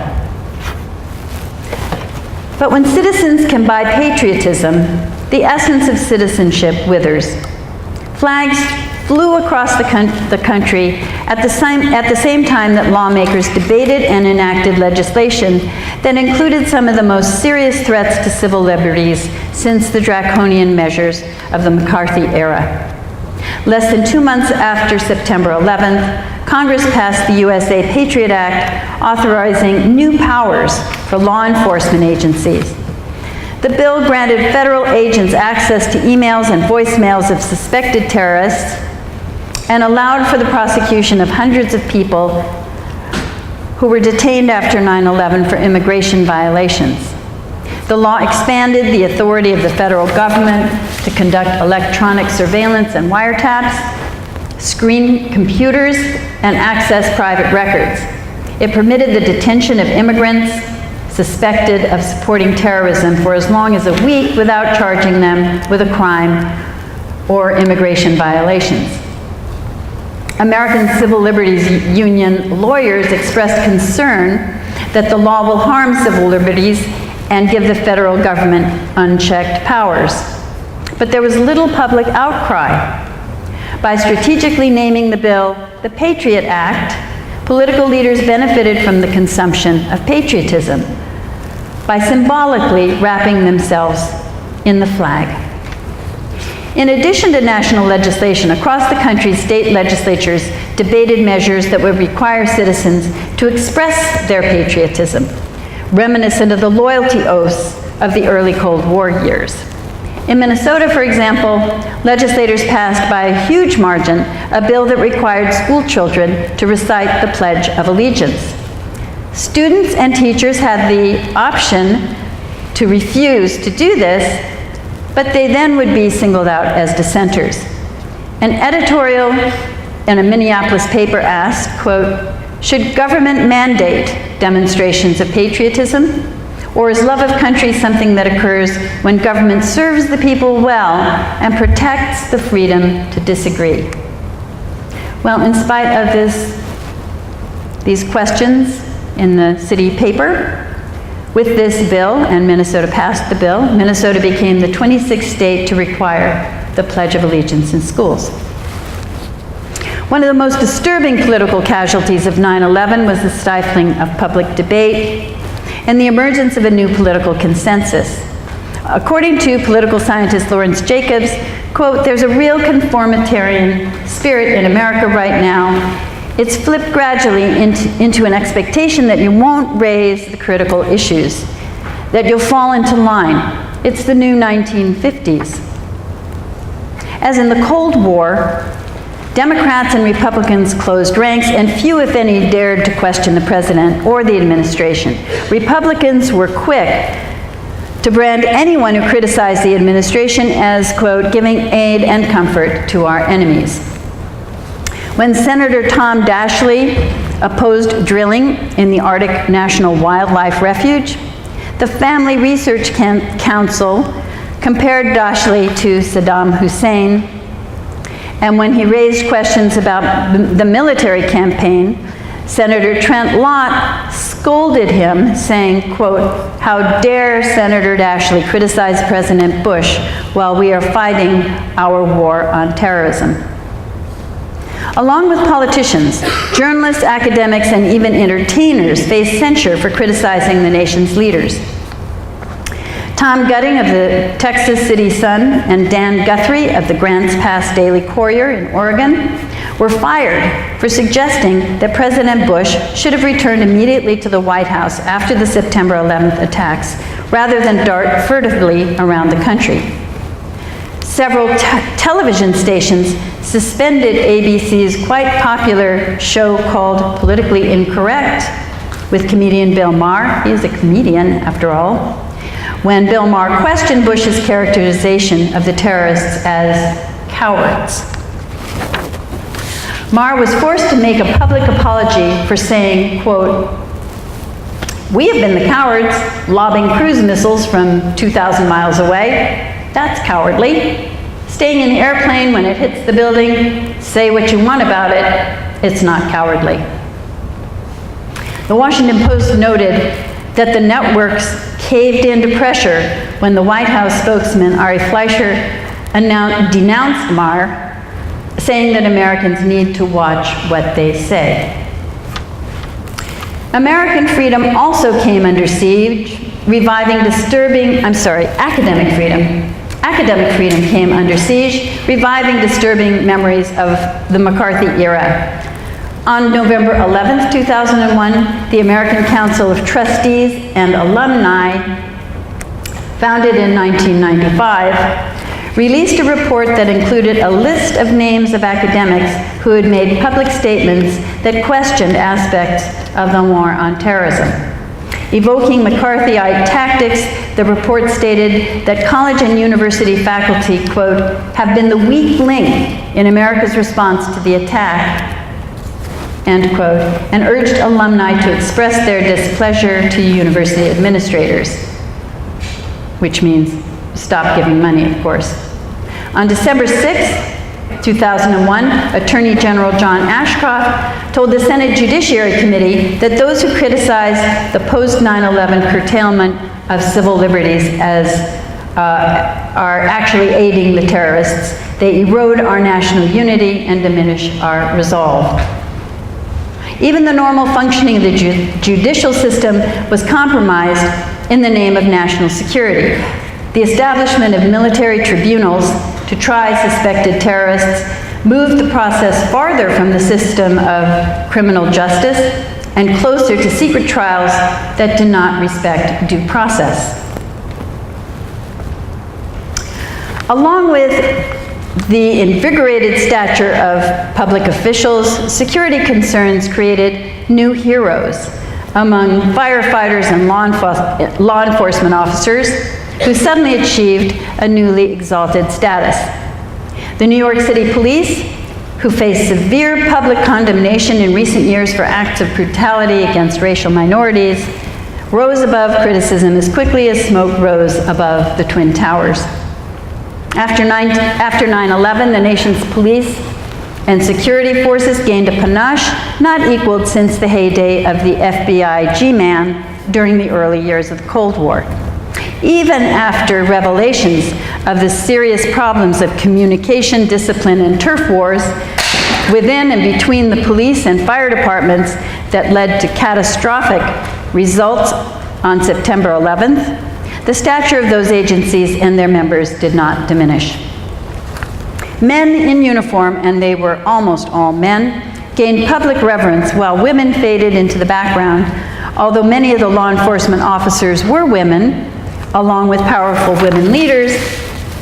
But when citizens can buy patriotism, the essence of citizenship withers. Flags flew across the country at the same time that lawmakers debated and enacted legislation that included some of the most serious threats to civil liberties since the draconian measures of the McCarthy era. Less than 2 months after September 11th, Congress passed the USA Patriot Act, authorizing new powers for law enforcement agencies. The bill granted federal agents access to emails and voicemails of suspected terrorists and allowed for the prosecution of hundreds of people who were detained after 9/11 for immigration violations. The law expanded the authority of the federal government to conduct electronic surveillance and wiretaps, screen computers, and access private records. It permitted the detention of immigrants suspected of supporting terrorism for as long as a week without charging them with a crime or immigration violations. American Civil Liberties Union lawyers expressed concern that the law will harm civil liberties and give the federal government unchecked powers. But there was little public outcry. By strategically naming the bill the Patriot Act, political leaders benefited from the consumption of patriotism by symbolically wrapping themselves in the flag. In addition to national legislation, across the country, state legislatures debated measures that would require citizens to express their patriotism, reminiscent of the loyalty oaths of the early Cold War years. In Minnesota, for example, legislators passed by a huge margin a bill that required school children to recite the Pledge of Allegiance. Students and teachers had the option to refuse to do this, but they then would be singled out as dissenters. An editorial in a Minneapolis paper asked, quote, should government mandate demonstrations of patriotism? Or is love of country something that occurs when government serves the people well and protects the freedom to disagree? Well, in spite of these questions in the city paper, with this bill, and Minnesota passed the bill, Minnesota became the 26th state to require the Pledge of Allegiance in schools. One of the most disturbing political casualties of 9/11 was the stifling of public debate and the emergence of a new political consensus. According to political scientist Lawrence Jacobs, quote, there's a real conformitarian spirit in America right now. It's flipped gradually into an expectation that you won't raise the critical issues, that you'll fall into line. It's the new 1950s. As in the Cold War, Democrats and Republicans closed ranks, and few, if any, dared to question the president or the administration. Republicans were quick to brand anyone who criticized the administration as, quote, giving aid and comfort to our enemies. When Senator Tom Dashley opposed drilling in the Arctic National Wildlife Refuge, the Family Research Council compared Dashley to Saddam Hussein, and when he raised questions about the military campaign, Senator Trent Lott scolded him, saying, quote, how dare Senator Dashley criticize President Bush while we are fighting our war on terrorism. Along with politicians, journalists, academics, and even entertainers face censure for criticizing the nation's leaders. Tom Gutting of the Texas City Sun and Dan Guthrie of the Grants Pass Daily Courier in Oregon were fired for suggesting that President Bush should have returned immediately to the White House after the September 11th attacks, rather than dart furtively around the country. Several television stations suspended ABC's quite popular show called Politically Incorrect with comedian Bill Maher. He is a comedian, after all. When Bill Maher questioned Bush's characterization of the terrorists as cowards. Maher was forced to make a public apology for saying, quote, we have been the cowards, lobbing cruise missiles from 2,000 miles away. That's cowardly. Staying in the airplane when it hits the building, say what you want about it, it's not cowardly. The Washington Post noted that the networks caved into pressure when the White House spokesman, Ari Fleischer, denounced Maher, saying that Americans need to watch what they say. American freedom also came under siege, academic freedom. Academic freedom came under siege, reviving disturbing memories of the McCarthy era. On November 11th, 2001, the American Council of Trustees and Alumni, founded in 1995, released a report that included a list of names of academics who had made public statements that questioned aspects of the war on terrorism. Evoking McCarthyite tactics, the report stated that college and university faculty, quote, have been the weak link in America's response to the attack, end quote, and urged alumni to express their displeasure to university administrators, which means stop giving money, of course. On December 6, 2001, Attorney General John Ashcroft told the Senate Judiciary Committee that those who criticize the post-9/11 curtailment of civil liberties as are actually aiding the terrorists. They erode our national unity and diminish our resolve. Even the normal functioning of the judicial system was compromised in the name of national security. The establishment of military tribunals to try suspected terrorists moved the process farther from the system of criminal justice and closer to secret trials that do not respect due process. Along with the invigorated stature of public officials, security concerns created new heroes among firefighters and law enforcement officers who suddenly achieved a newly exalted status. The New York City Police, who faced severe public condemnation in recent years for acts of brutality against racial minorities, rose above criticism as quickly as smoke rose above the Twin Towers. After 9/11, the nation's police and security forces gained a panache not equaled since the heyday of the FBI G-Man during the early years of the Cold War. Even after revelations of the serious problems of communication, discipline, and turf wars within and between the police and fire departments that led to catastrophic results on September 11th, the stature of those agencies and their members did not diminish. Men in uniform, and they were almost all men, gained public reverence while women faded into the background, although many of the law enforcement officers were women, along with powerful women leaders.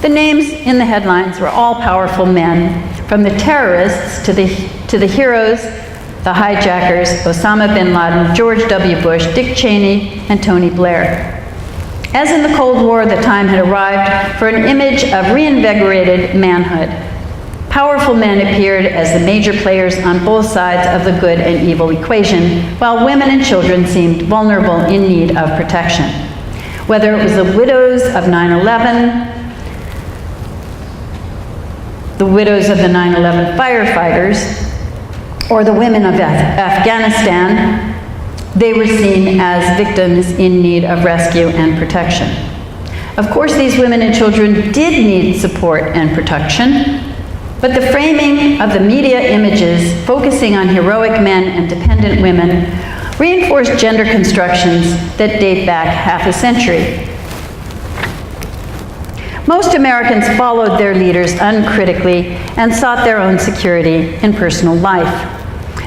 The names in the headlines were all powerful men, from the terrorists to the heroes, the hijackers, Osama bin Laden, George W. Bush, Dick Cheney, and Tony Blair. As in the Cold War, the time had arrived for an image of reinvigorated manhood. Powerful men appeared as the major players on both sides of the good and evil equation, while women and children seemed vulnerable in need of protection. Whether it was the widows of 9/11, the widows of the 9/11 firefighters, or the women of Afghanistan, they were seen as victims in need of rescue and protection. Of course, these women and children did need support and protection, but the framing of the media images focusing on heroic men and dependent women reinforced gender constructions that date back half a century. Most Americans followed their leaders uncritically and sought their own security in personal life.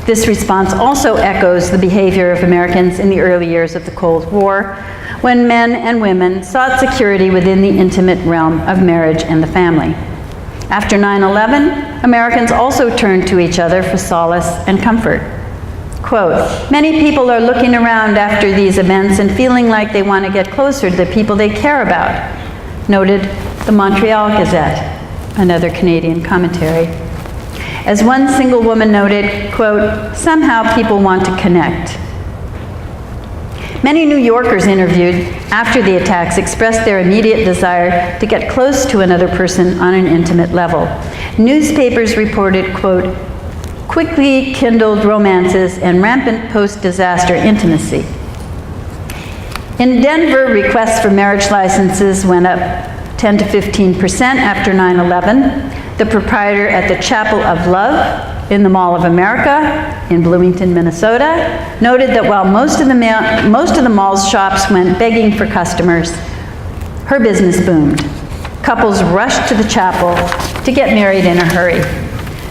This response also echoes the behavior of Americans in the early years of the Cold War, when men and women sought security within the intimate realm of marriage and the family. After 9/11, Americans also turned to each other for solace and comfort. Quote, "Many people are looking around after these events and feeling like they want to get closer to the people they care about," noted the Montreal Gazette, another Canadian commentary. As one single woman noted, quote, "Somehow people want to connect." Many New Yorkers interviewed after the attacks expressed their immediate desire to get close to another person on an intimate level. Newspapers reported, quote, "quickly kindled romances and rampant post-disaster intimacy." In Denver, requests for marriage licenses went up 10 to 15% after 9/11. The proprietor at the Chapel of Love in the Mall of America in Bloomington, Minnesota, noted that while most of the mall's shops went begging for customers, her business boomed. Couples rushed to the chapel to get married in a hurry.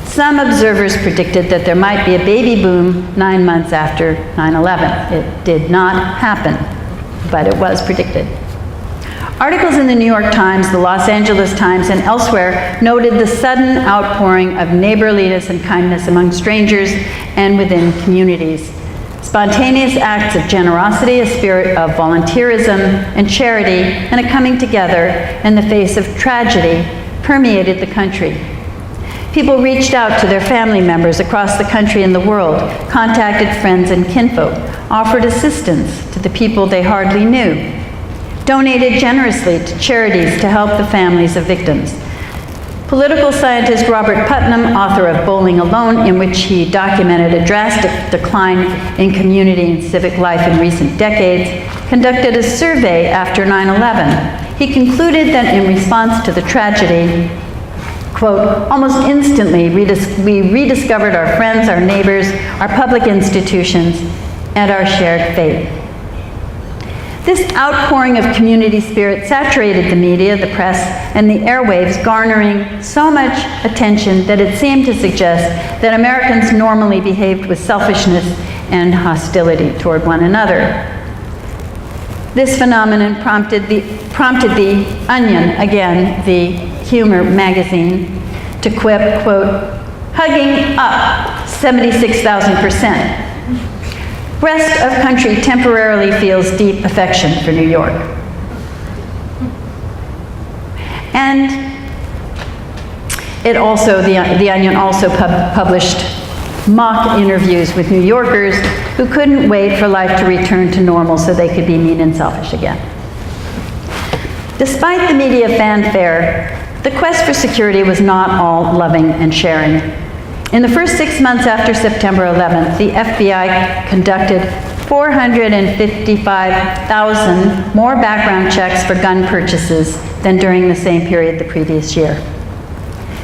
Some observers predicted that there might be a baby boom 9 months after 9/11. It did not happen, but it was predicted. Articles in the New York Times, the Los Angeles Times, and elsewhere noted the sudden outpouring of neighborliness and kindness among strangers and within communities. Spontaneous acts of generosity, a spirit of volunteerism and charity, and a coming together in the face of tragedy permeated the country. People reached out to their family members across the country and the world, contacted friends and kinfolk, offered assistance to the people they hardly knew, donated generously to charities to help the families of victims. Political scientist Robert Putnam, author of Bowling Alone, in which he documented a drastic decline in community and civic life in recent decades, conducted a survey after 9/11. He concluded that in response to the tragedy, quote, "almost instantly we rediscovered our friends, our neighbors, our public institutions, and our shared faith." This outpouring of community spirit saturated the media, the press, and the airwaves, garnering so much attention that it seemed to suggest that Americans normally behaved with selfishness and hostility toward one another. This phenomenon prompted the Onion, again, the humor magazine, to quip, quote, "hugging up 76,000%. Rest of country temporarily feels deep affection for New York." And it also, the Onion also published mock interviews with New Yorkers who couldn't wait for life to return to normal so they could be mean and selfish again. Despite the media fanfare, the quest for security was not all loving and sharing. In the first 6 months after September 11th, the FBI conducted 455,000 more background checks for gun purchases than during the same period the previous year.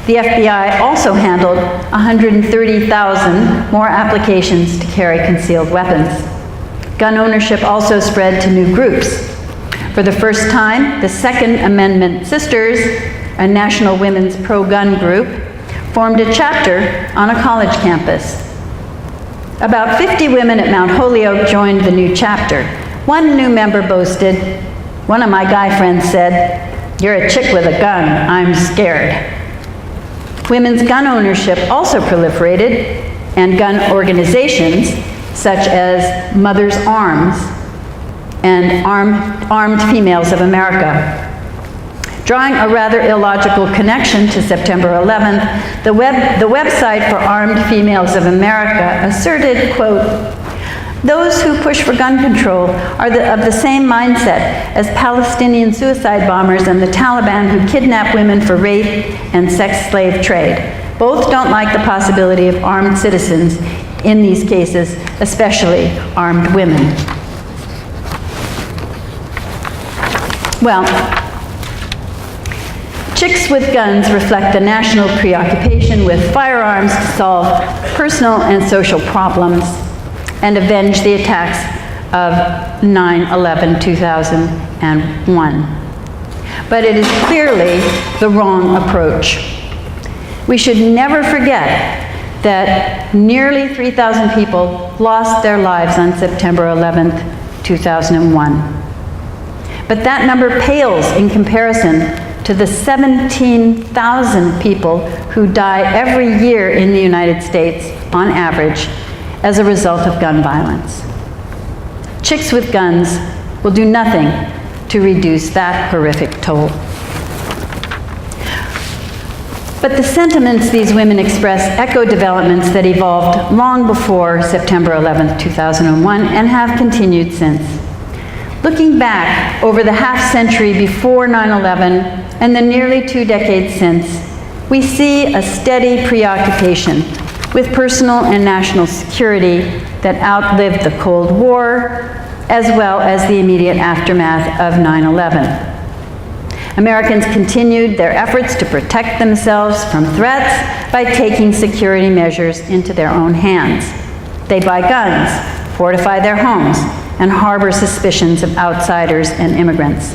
The FBI also handled 130,000 more applications to carry concealed weapons. Gun ownership also spread to new groups. For the first time, the Second Amendment Sisters, a national women's pro-gun group, formed a chapter on a college campus. About 50 women at Mount Holyoke joined the new chapter. One new member boasted, "One of my guy friends said, 'You're a chick with a gun, I'm scared.'" Women's gun ownership also proliferated, and gun organizations such as Mother's Arms and Armed Females of America. Drawing a rather illogical connection to September 11th, the website for Armed Females of America asserted, quote, "Those who push for gun control are of the same mindset as Palestinian suicide bombers and the Taliban who kidnap women for rape and sex slave trade. Both don't like the possibility of armed citizens in these cases, especially armed women." Well, Chicks with Guns reflect a national preoccupation with firearms to solve personal and social problems and avenge the attacks of 9/11/2001. But it is clearly the wrong approach. We should never forget that nearly 3,000 people lost their lives on September 11th, 2001. But that number pales in comparison to the 17,000 people who die every year in the United States, on average, as a result of gun violence. Chicks with Guns will do nothing to reduce that horrific toll. But the sentiments these women express echo developments that evolved long before September 11th, 2001, and have continued since. Looking back over the half-century before 9/11 and the nearly 2 decades since, we see a steady preoccupation with personal and national security that outlived the Cold War, as well as the immediate aftermath of 9/11. Americans continued their efforts to protect themselves from threats by taking security measures into their own hands. They buy guns, fortify their homes, and harbor suspicions of outsiders and immigrants.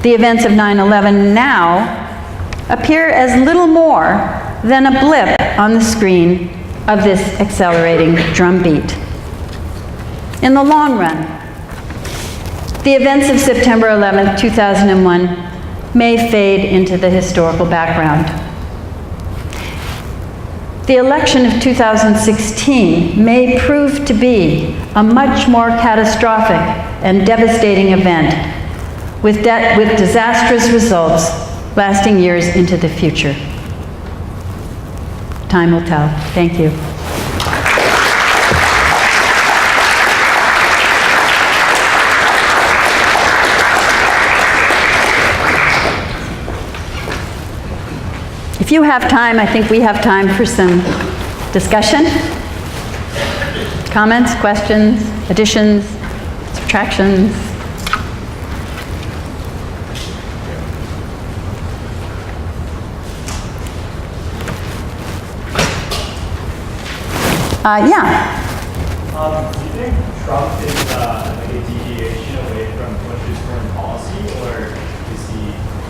The events of 9/11 now appear as little more than a blip on the screen of this accelerating drumbeat. In the long run, the events of September 11th, 2001 may fade into the historical background. The election of 2016 may prove to be a much more catastrophic and devastating event with disastrous results lasting years into the future. Time will tell. Thank you. If you have time, I think we have time for some discussion, comments, questions, additions, subtractions. Yeah. Do you think Trump is like a deviation away from Bush's foreign policy, or is he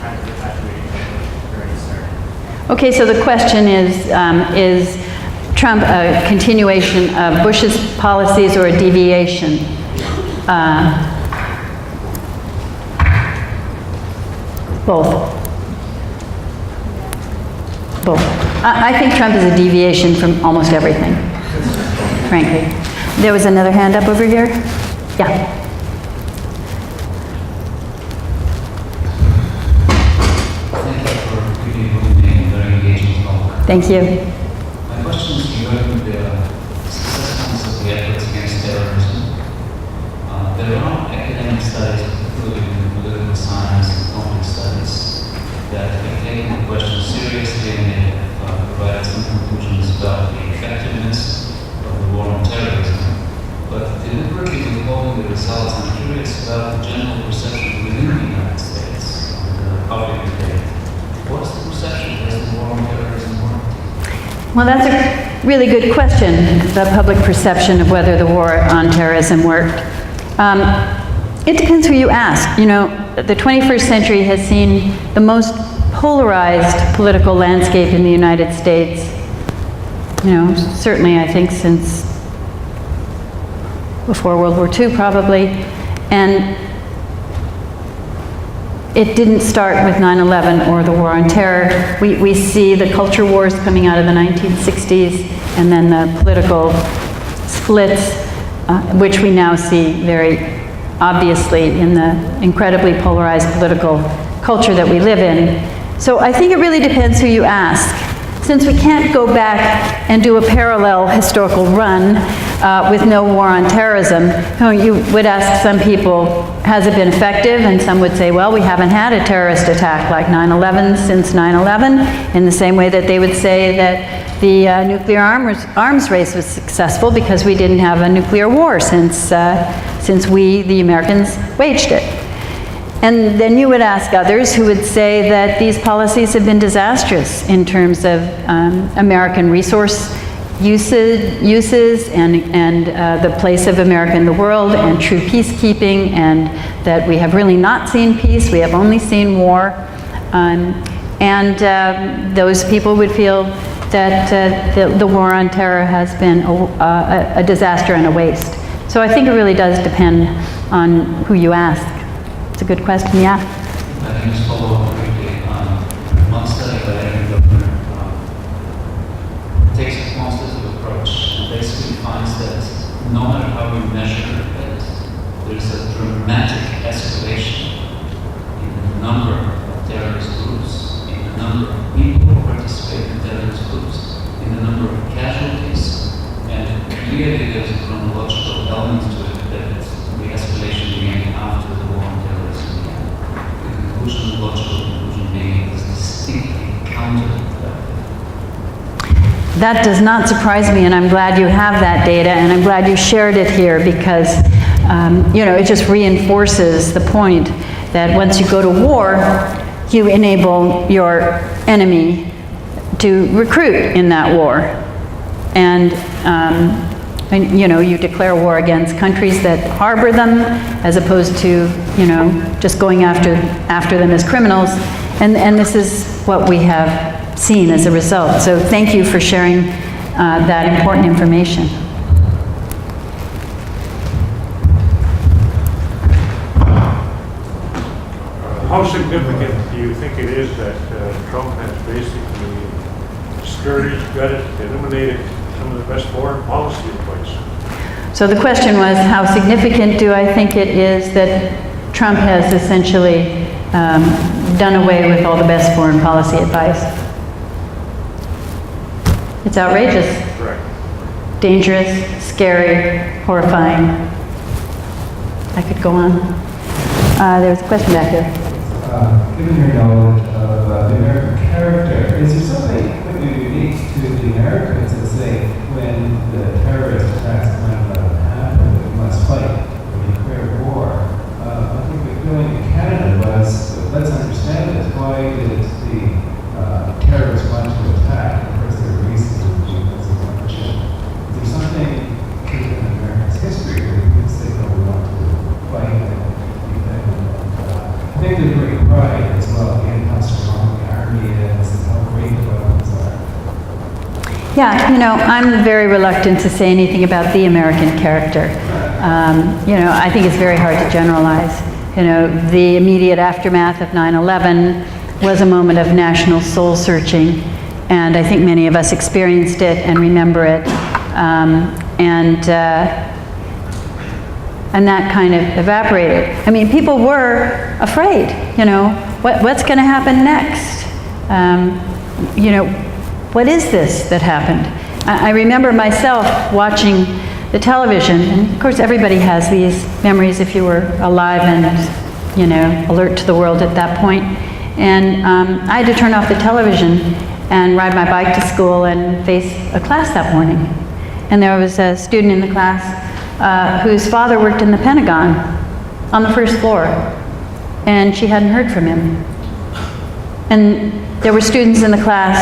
kind of perpetuating what Bush already started? Okay, so the question is Trump a continuation of Bush's policies or a deviation? Both. Both. I think Trump is a deviation from almost everything, frankly. There was another hand up over here? Yeah. Thank you. My question is regarding the successfulness of the efforts against terrorism. There are academic studies, including political science and conflict studies, that have taken the question seriously and they have provided some conclusions about the effectiveness of the war on terrorism. But deliberately withholding the results, I'm curious about the general perception within the United States on the public debate. What's the perception? Does the war on terrorism work? Well, that's a really good question, the public perception of whether the war on terrorism worked. It depends who you ask. You know, the 21st century has seen the most polarized political landscape in the United States, you know, certainly I think since before World War II probably. And it didn't start with 9/11 or the war on terror. We see the culture wars coming out of the 1960s, and then the political splits, which we now see very obviously in the incredibly polarized political culture that we live in. So I think it really depends who you ask. Since we can't go back and do a parallel historical run with no war on terrorism, you would ask some people, has it been effective? And some would say, well, we haven't had a terrorist attack like 9/11 since 9/11, in the same way that they would say that the nuclear arms race was successful because we didn't have a nuclear war since we, the Americans, waged it. And then you would ask others who would say that these policies have been disastrous in terms of American resource uses and the place of America in the world and true peacekeeping, and that we have really not seen peace, we have only seen war. Those people would feel that the war on terror has been a disaster and a waste. So I think it really does depend on who you ask. It's a good question, yeah. I can just follow up quickly. One study by Elaine Goodman takes a quantitative approach and basically finds that no matter how we measure it, there's a dramatic escalation in the number of terrorist groups, in the number of people who participate in terrorist groups, in the number of casualties, and clearly there's a chronological element to it that the escalation began after the war on terrorism began. The logical conclusion being it is distinctly counterproductive. That does not surprise me, and I'm glad you have that data, and I'm glad you shared it here because, it just reinforces the point that once you go to war, you enable your enemy to recruit in that war. And you declare war against countries that harbor them as opposed to, just going after them as criminals. And this is what we have seen as a result. So thank you for sharing that important information. How significant do you think it is that Trump has basically discouraged, gutted, eliminated some of the best foreign policy advice? So the question was, how significant do I think it is that Trump has essentially done away with all the best foreign policy advice? It's outrageous. Correct. Dangerous, scary, horrifying. I could go on. There's a question back here. Given your knowledge of the American character, is there something completely unique to the Americans that say when the terrorist attacks of 9/11 happen, we must fight, we declare war? I think the feeling in Canada was, let's understand this, why did the terrorists want to attack? Of course, there are reasons because of ownership. Is there something in America's history where you can say, no, we want to fight and defend? I think there's great pride as well in how strong the army is and how great the weapons are. Yeah, I'm very reluctant to say anything about the American character. I think it's very hard to generalize. The immediate aftermath of 9/11 was a moment of national soul searching, and I think many of us experienced it and remember it. And that kind of evaporated. I mean, people were afraid, what's going to happen next? What is this that happened? I remember myself watching the television, and of course everybody has these memories if you were alive and, alert to the world at that point. And I had to turn off the television and ride my bike to school and face a class that morning. And there was a student in the class whose father worked in the Pentagon on the first floor, and she hadn't heard from him. And there were students in the class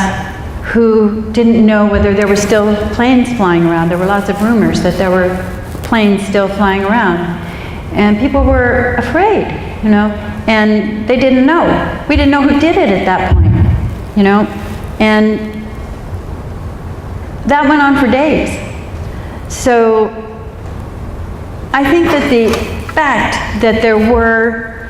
who didn't know whether there were still planes flying around. There were lots of rumors that there were planes still flying around. And people were afraid, and they didn't know. We didn't know who did it at that point, and that went on for days. So I think that the fact that there were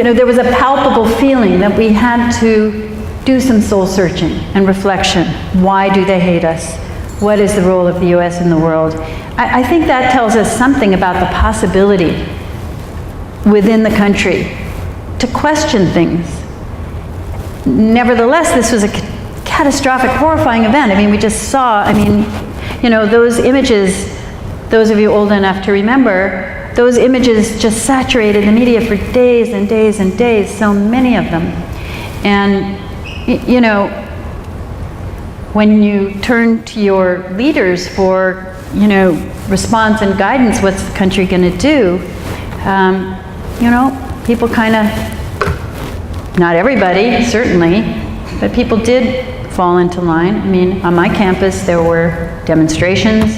there was a palpable feeling that we had to do some soul searching and reflection. Why do they hate us? What is the role of the U.S. in the world? I think that tells us something about the possibility within the country to question things. Nevertheless, this was a catastrophic, horrifying event. I mean, we just saw, those images, those of you old enough to remember, those images just saturated the media for days and days and days, so many of them. And, when you turn to your leaders for, response and guidance, what's the country going to do? People kind of, not everybody, certainly, but people did fall into line. I mean, on my campus, there were demonstrations.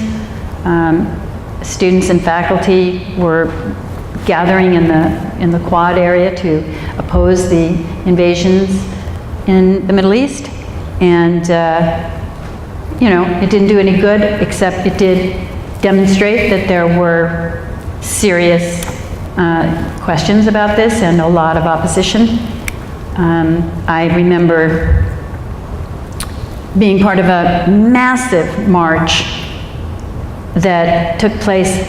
Students and faculty were gathering in the Quad area to oppose the invasions in the Middle East. And, it didn't do any good, except it did demonstrate that there were serious questions about this and a lot of opposition. I remember being part of a massive march that took place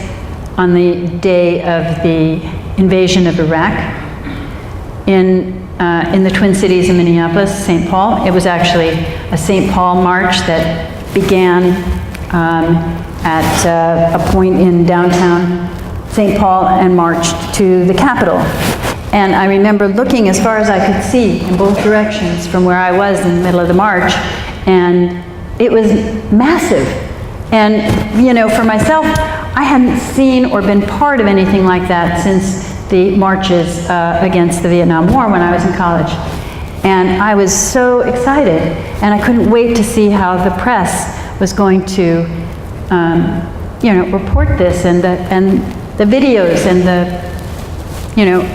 on the day of the invasion of Iraq in the Twin Cities of Minneapolis, St. Paul. It was actually a St. Paul march that began at a point in downtown St. Paul and marched to the Capitol. And I remember looking as far as I could see in both directions from where I was in the middle of the march, and it was massive. And, for myself, I hadn't seen or been part of anything like that since the marches against the Vietnam War when I was in college. And I was so excited, and I couldn't wait to see how the press was going to, report this, and the videos, and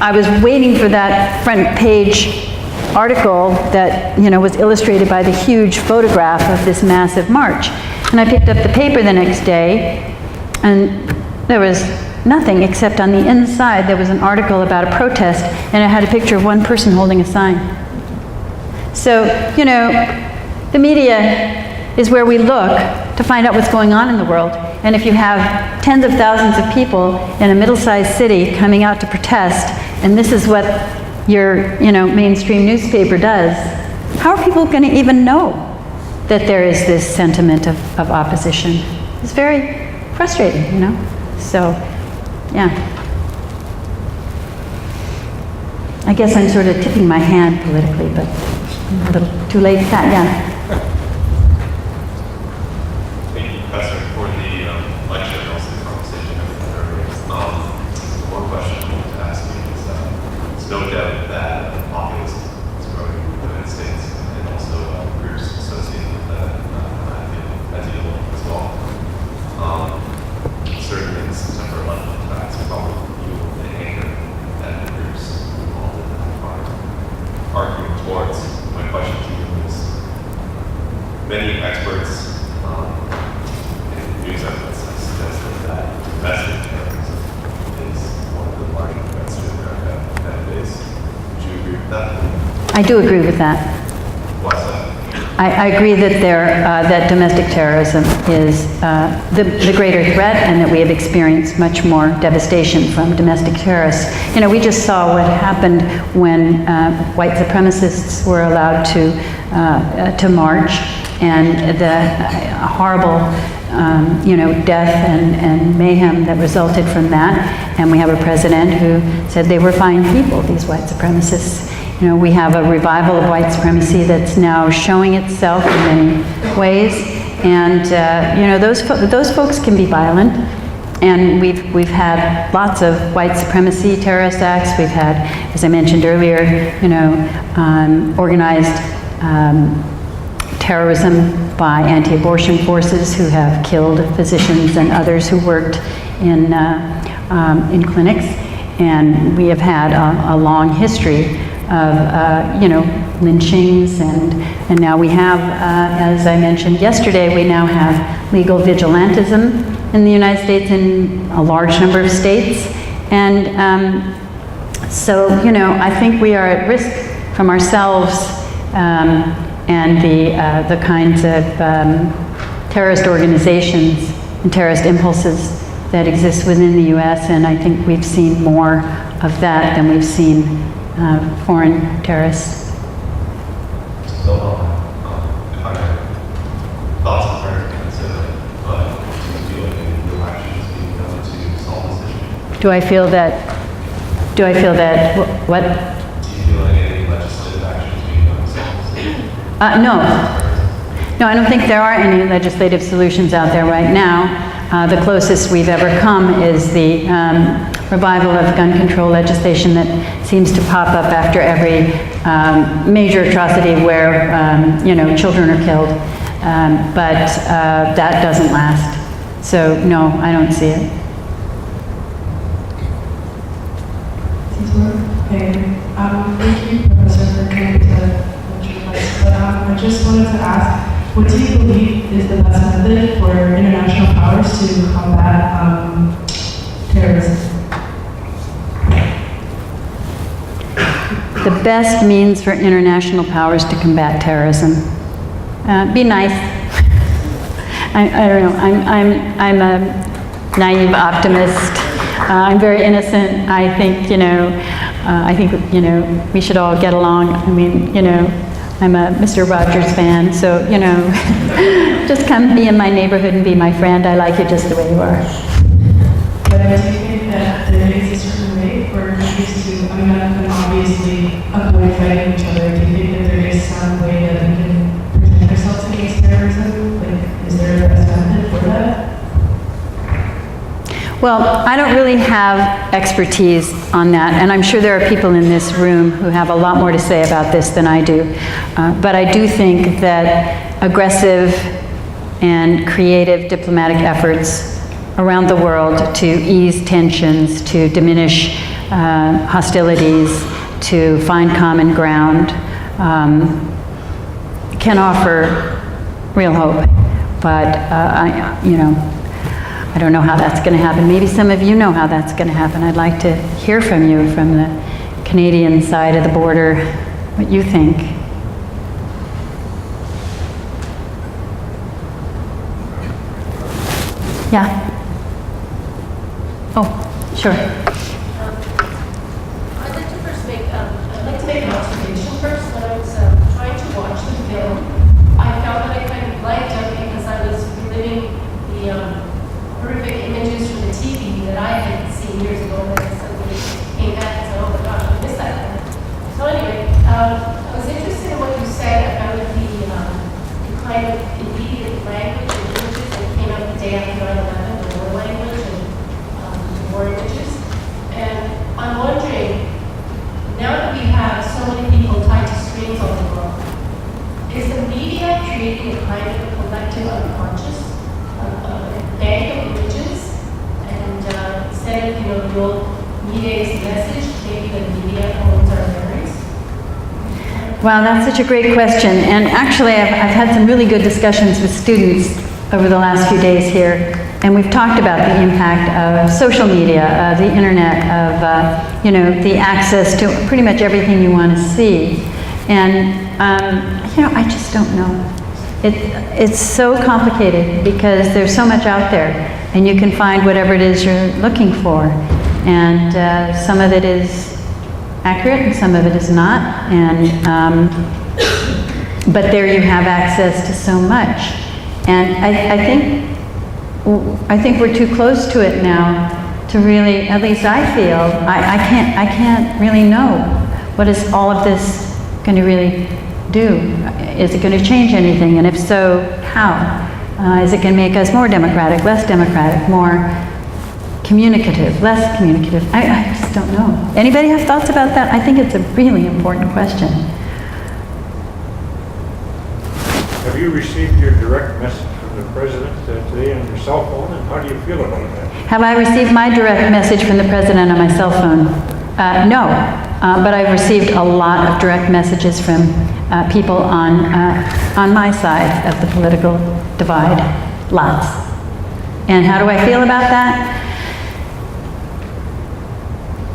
I was waiting for that front page article that, was illustrated by the huge photograph of this massive march. And I picked up the paper the next day, and there was nothing except on the inside there was an article about a protest, and it had a picture of one person holding a sign. So, the media is where we look to find out what's going on in the world. And if you have tens of thousands of people in a middle-sized city coming out to protest, and this is what your, mainstream newspaper does, how are people going to even know that there is this sentiment of opposition? It's very frustrating, So, yeah. I guess I'm sort of tipping my hand politically, but I'm a little too late for that, yeah. Thank you, Professor, for the lecture and also the conversation that we had earlier. One question I wanted to ask you is, it's no doubt that populism is growing in the United States, and also groups associated with that, as well. Certainly the September 11th attacks probably fueled the anger that the groups involved in that are arguing towards. My question to you is, many experts and news outlets have suggested that domestic terrorism is one of the larger threats to America nowadays. Would you agree with that? I do agree with that. Why is that? I agree that that domestic terrorism is the greater threat, and that we have experienced much more devastation from domestic terrorists. We just saw what happened when white supremacists were allowed to march, and the horrible death and mayhem that resulted from that. And we have a president who said they were fine people, these white supremacists. We have a revival of white supremacy that's now showing itself in many ways, and those folks can be violent. And we've had lots of white supremacy terrorist acts. We've had, as I mentioned earlier, organized terrorism by anti-abortion forces who have killed physicians and others who worked in clinics. And we have had a long history of lynchings, and now we have, as I mentioned yesterday, we now have legal vigilantism in the United States in a large number of states. And So, you know, I think we are at risk from ourselves and the kinds of terrorist organizations and terrorist impulses that exist within the U.S., and I think we've seen more of that than we've seen foreign terrorists. So, kind of thoughts and prayers to consider, but do you feel like any real action is being done to solve this issue? Do I feel that, what? Do you feel like any legislative action is being done to solve this issue? No, I don't think there are any legislative solutions out there right now. The closest we've ever come is the revival of gun control legislation that seems to pop up after every major atrocity where, you know, children are killed. But that doesn't last. So, no, I don't see it. Okay. Thank you, Professor, for coming to lecture us. But I just wanted to ask, what do you believe is the best method for international powers to combat terrorism? The best means for international powers to combat terrorism. Be nice. I don't know. I'm a naive optimist. I'm very innocent. I think, you know, we should all get along. I mean, you know, I'm a Mr. Rogers fan, so, you know, just come be in my neighborhood and be my friend. I like you just the way you are. But I do think that there is a certain way for countries to, I mean, not going to obviously avoid fighting each other. Do you think that there is some way that we can protect ourselves against terrorism? Like, is there a best method for that? Well, I don't really have expertise on that, and I'm sure there are people in this room who have a lot more to say about this than I do. But I do think that aggressive and creative diplomatic efforts around the world to ease tensions, to diminish hostilities, to find common ground, can offer real hope. But, you know, I don't know how that's going to happen. Maybe some of you know how that's going to happen. I'd like to hear from you from the Canadian side of the border, what you think. Yeah? Oh, sure. I'd like to first make, I'd like to make an observation first. When I was trying to watch the film, I found that I kind of blanked out because I was reliving the horrific images from the TV that I had seen years ago, and then suddenly came back and said, oh my gosh, I missed that. So anyway, I was interested in what you said about the kind of immediate language and images that came out the day after 9/11, the war language and the war images. And I'm wondering, now that we have so many people tied to screens all the world, is the media creating a kind of a collective unconscious? Bank of images, and instead of, you know, the old media is the message, maybe the media owns our memories? Wow, that's such a great question. And actually, I've had some really good discussions with students over the last few days here, and we've talked about the impact of social media, of the internet, of, you know, the access to pretty much everything you want to see. And, you know, I just don't know. It's so complicated because there's so much out there, and you can find whatever it is you're looking for. And some of it is accurate, and some of it is not. And but there you have access to so much. And I think we're too close to it now to really, at least I feel, I can't really know what is all of this going to really do. Is it going to change anything? And if so, how? Is it going to make us more democratic, less democratic, more communicative, less communicative? I just don't know. Anybody have thoughts about that? I think it's a really important question. Have you received your direct message from the President today on your cell phone, and how do you feel about that? Have I received my direct message from the President on my cell phone? No, but I've received a lot of direct messages from people on my side of the political divide. Lots. And how do I feel about that?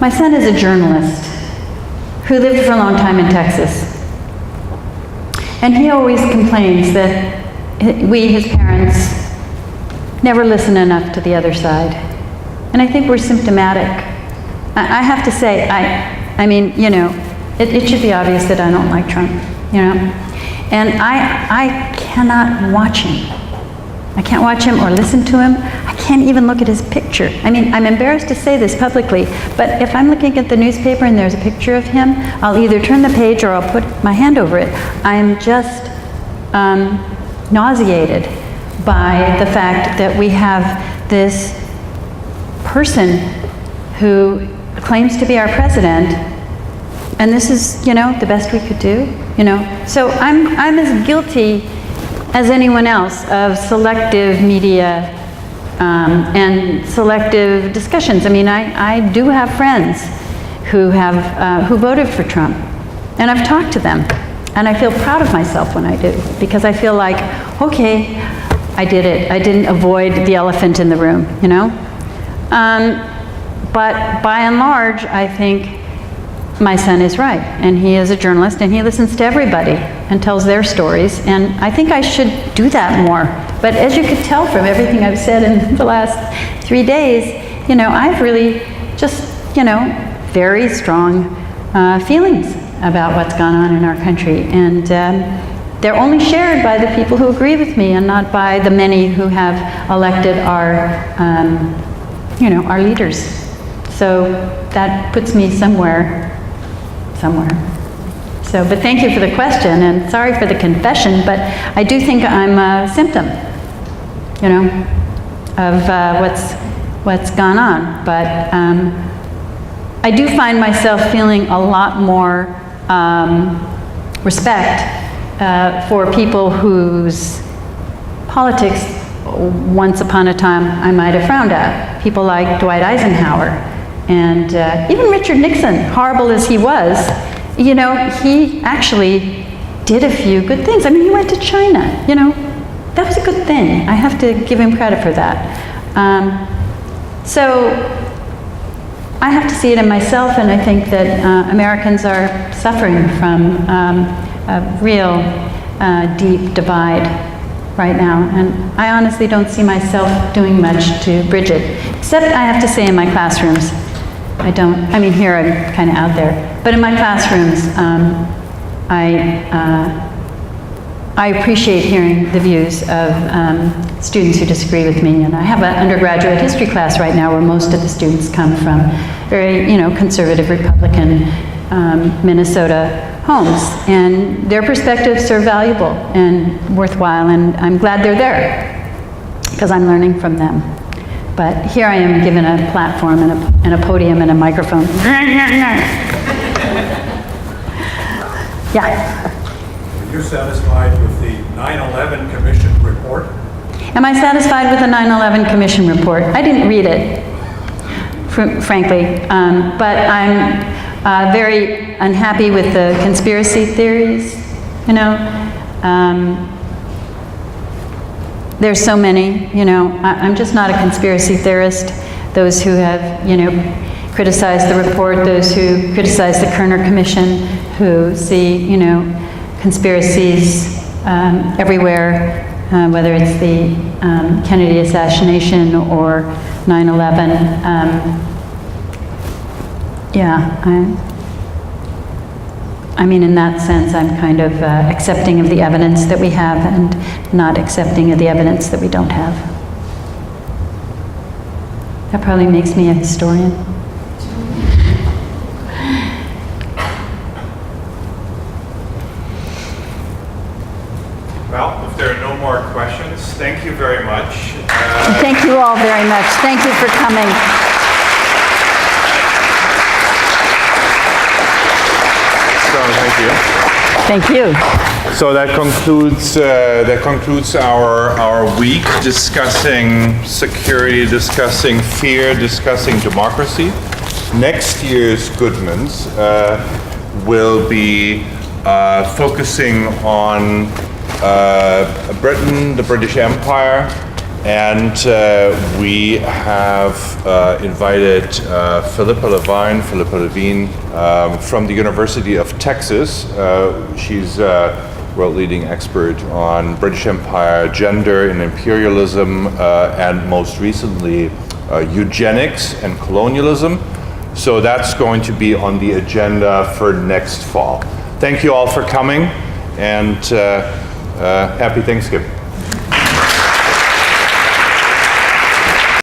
My son is a journalist, who lived for a long time in Texas. And he always complains that we, his parents, never listen enough to the other side. And I think we're symptomatic. I have to say, I mean, you know, it should be obvious that I don't like Trump, you know? And I cannot watch him. I can't watch him or listen to him. I can't even look at his picture. I mean, I'm embarrassed to say this publicly, but if I'm looking at the newspaper and there's a picture of him, I'll either turn the page or I'll put my hand over it. I'm just nauseated by the fact that we have this person who claims to be our president, and this is, you know, the best we could do, you know. So I'm as guilty as anyone else of selective media and selective discussions. I mean, I do have friends who have who voted for Trump, and I've talked to them, and I feel proud of myself when I do, because I feel like, okay, I did it. I didn't avoid the elephant in the room, you know. But by and large, I think my son is right, and he is a journalist, and he listens to everybody and tells their stories, and I think I should do that more. But as you could tell from everything I've said in the last 3 days, you know, I've really just, you know, very strong feelings about what's gone on in our country, and they're only shared by the people who agree with me and not by the many who have elected our, you know, our leaders. So that puts me somewhere. So, but thank you for the question, and sorry for the confession, but I do think I'm a symptom, you know, of what's gone on. But I do find myself feeling a lot more respect for people whose politics once upon a time I might have frowned at. People like Dwight Eisenhower. And even Richard Nixon, horrible as he was, you know, he actually did a few good things. I mean, he went to China, you know, that was a good thing. I have to give him credit for that. So I have to see it in myself, and I think that Americans are suffering from a real deep divide right now. And I honestly don't see myself doing much to bridge it, except I have to say in my classrooms. I mean, here I'm kind of out there, but in my classrooms, I appreciate hearing the views of students who disagree with me, and I have an undergraduate history class right now where most of the students come from very, you know, conservative Republican Minnesota homes, and their perspectives are valuable and worthwhile, and I'm glad they're there because I'm learning from them. But here I am given a platform and a podium and a microphone. Yeah. Are you satisfied with the 9/11 Commission report? Am I satisfied with the 9/11 Commission report? I didn't read it, frankly, but I'm very unhappy with the conspiracy theories, you know. There's so many, you know. I'm just not a conspiracy theorist. Those who have, you know, criticized the report, those who criticize the Kerner Commission, who see, you know, conspiracies everywhere, whether it's the Kennedy assassination or 9/11. I mean, in that sense, I'm kind of accepting of the evidence that we have and not accepting of the evidence that we don't have. That probably makes me a historian. Well, if there are no more questions, thank you very much. Thank you all very much. Thank you for coming. So, thank you. Thank you. So that concludes our week discussing security, discussing fear, discussing democracy. Next year's Goodmans will be focusing on Britain, the British Empire, And we have invited Philippa Levine from the University of Texas. She's a world-leading expert on British Empire, gender and imperialism, and most recently, eugenics and colonialism. So that's going to be on the agenda for next fall. Thank you all for coming, and happy Thanksgiving.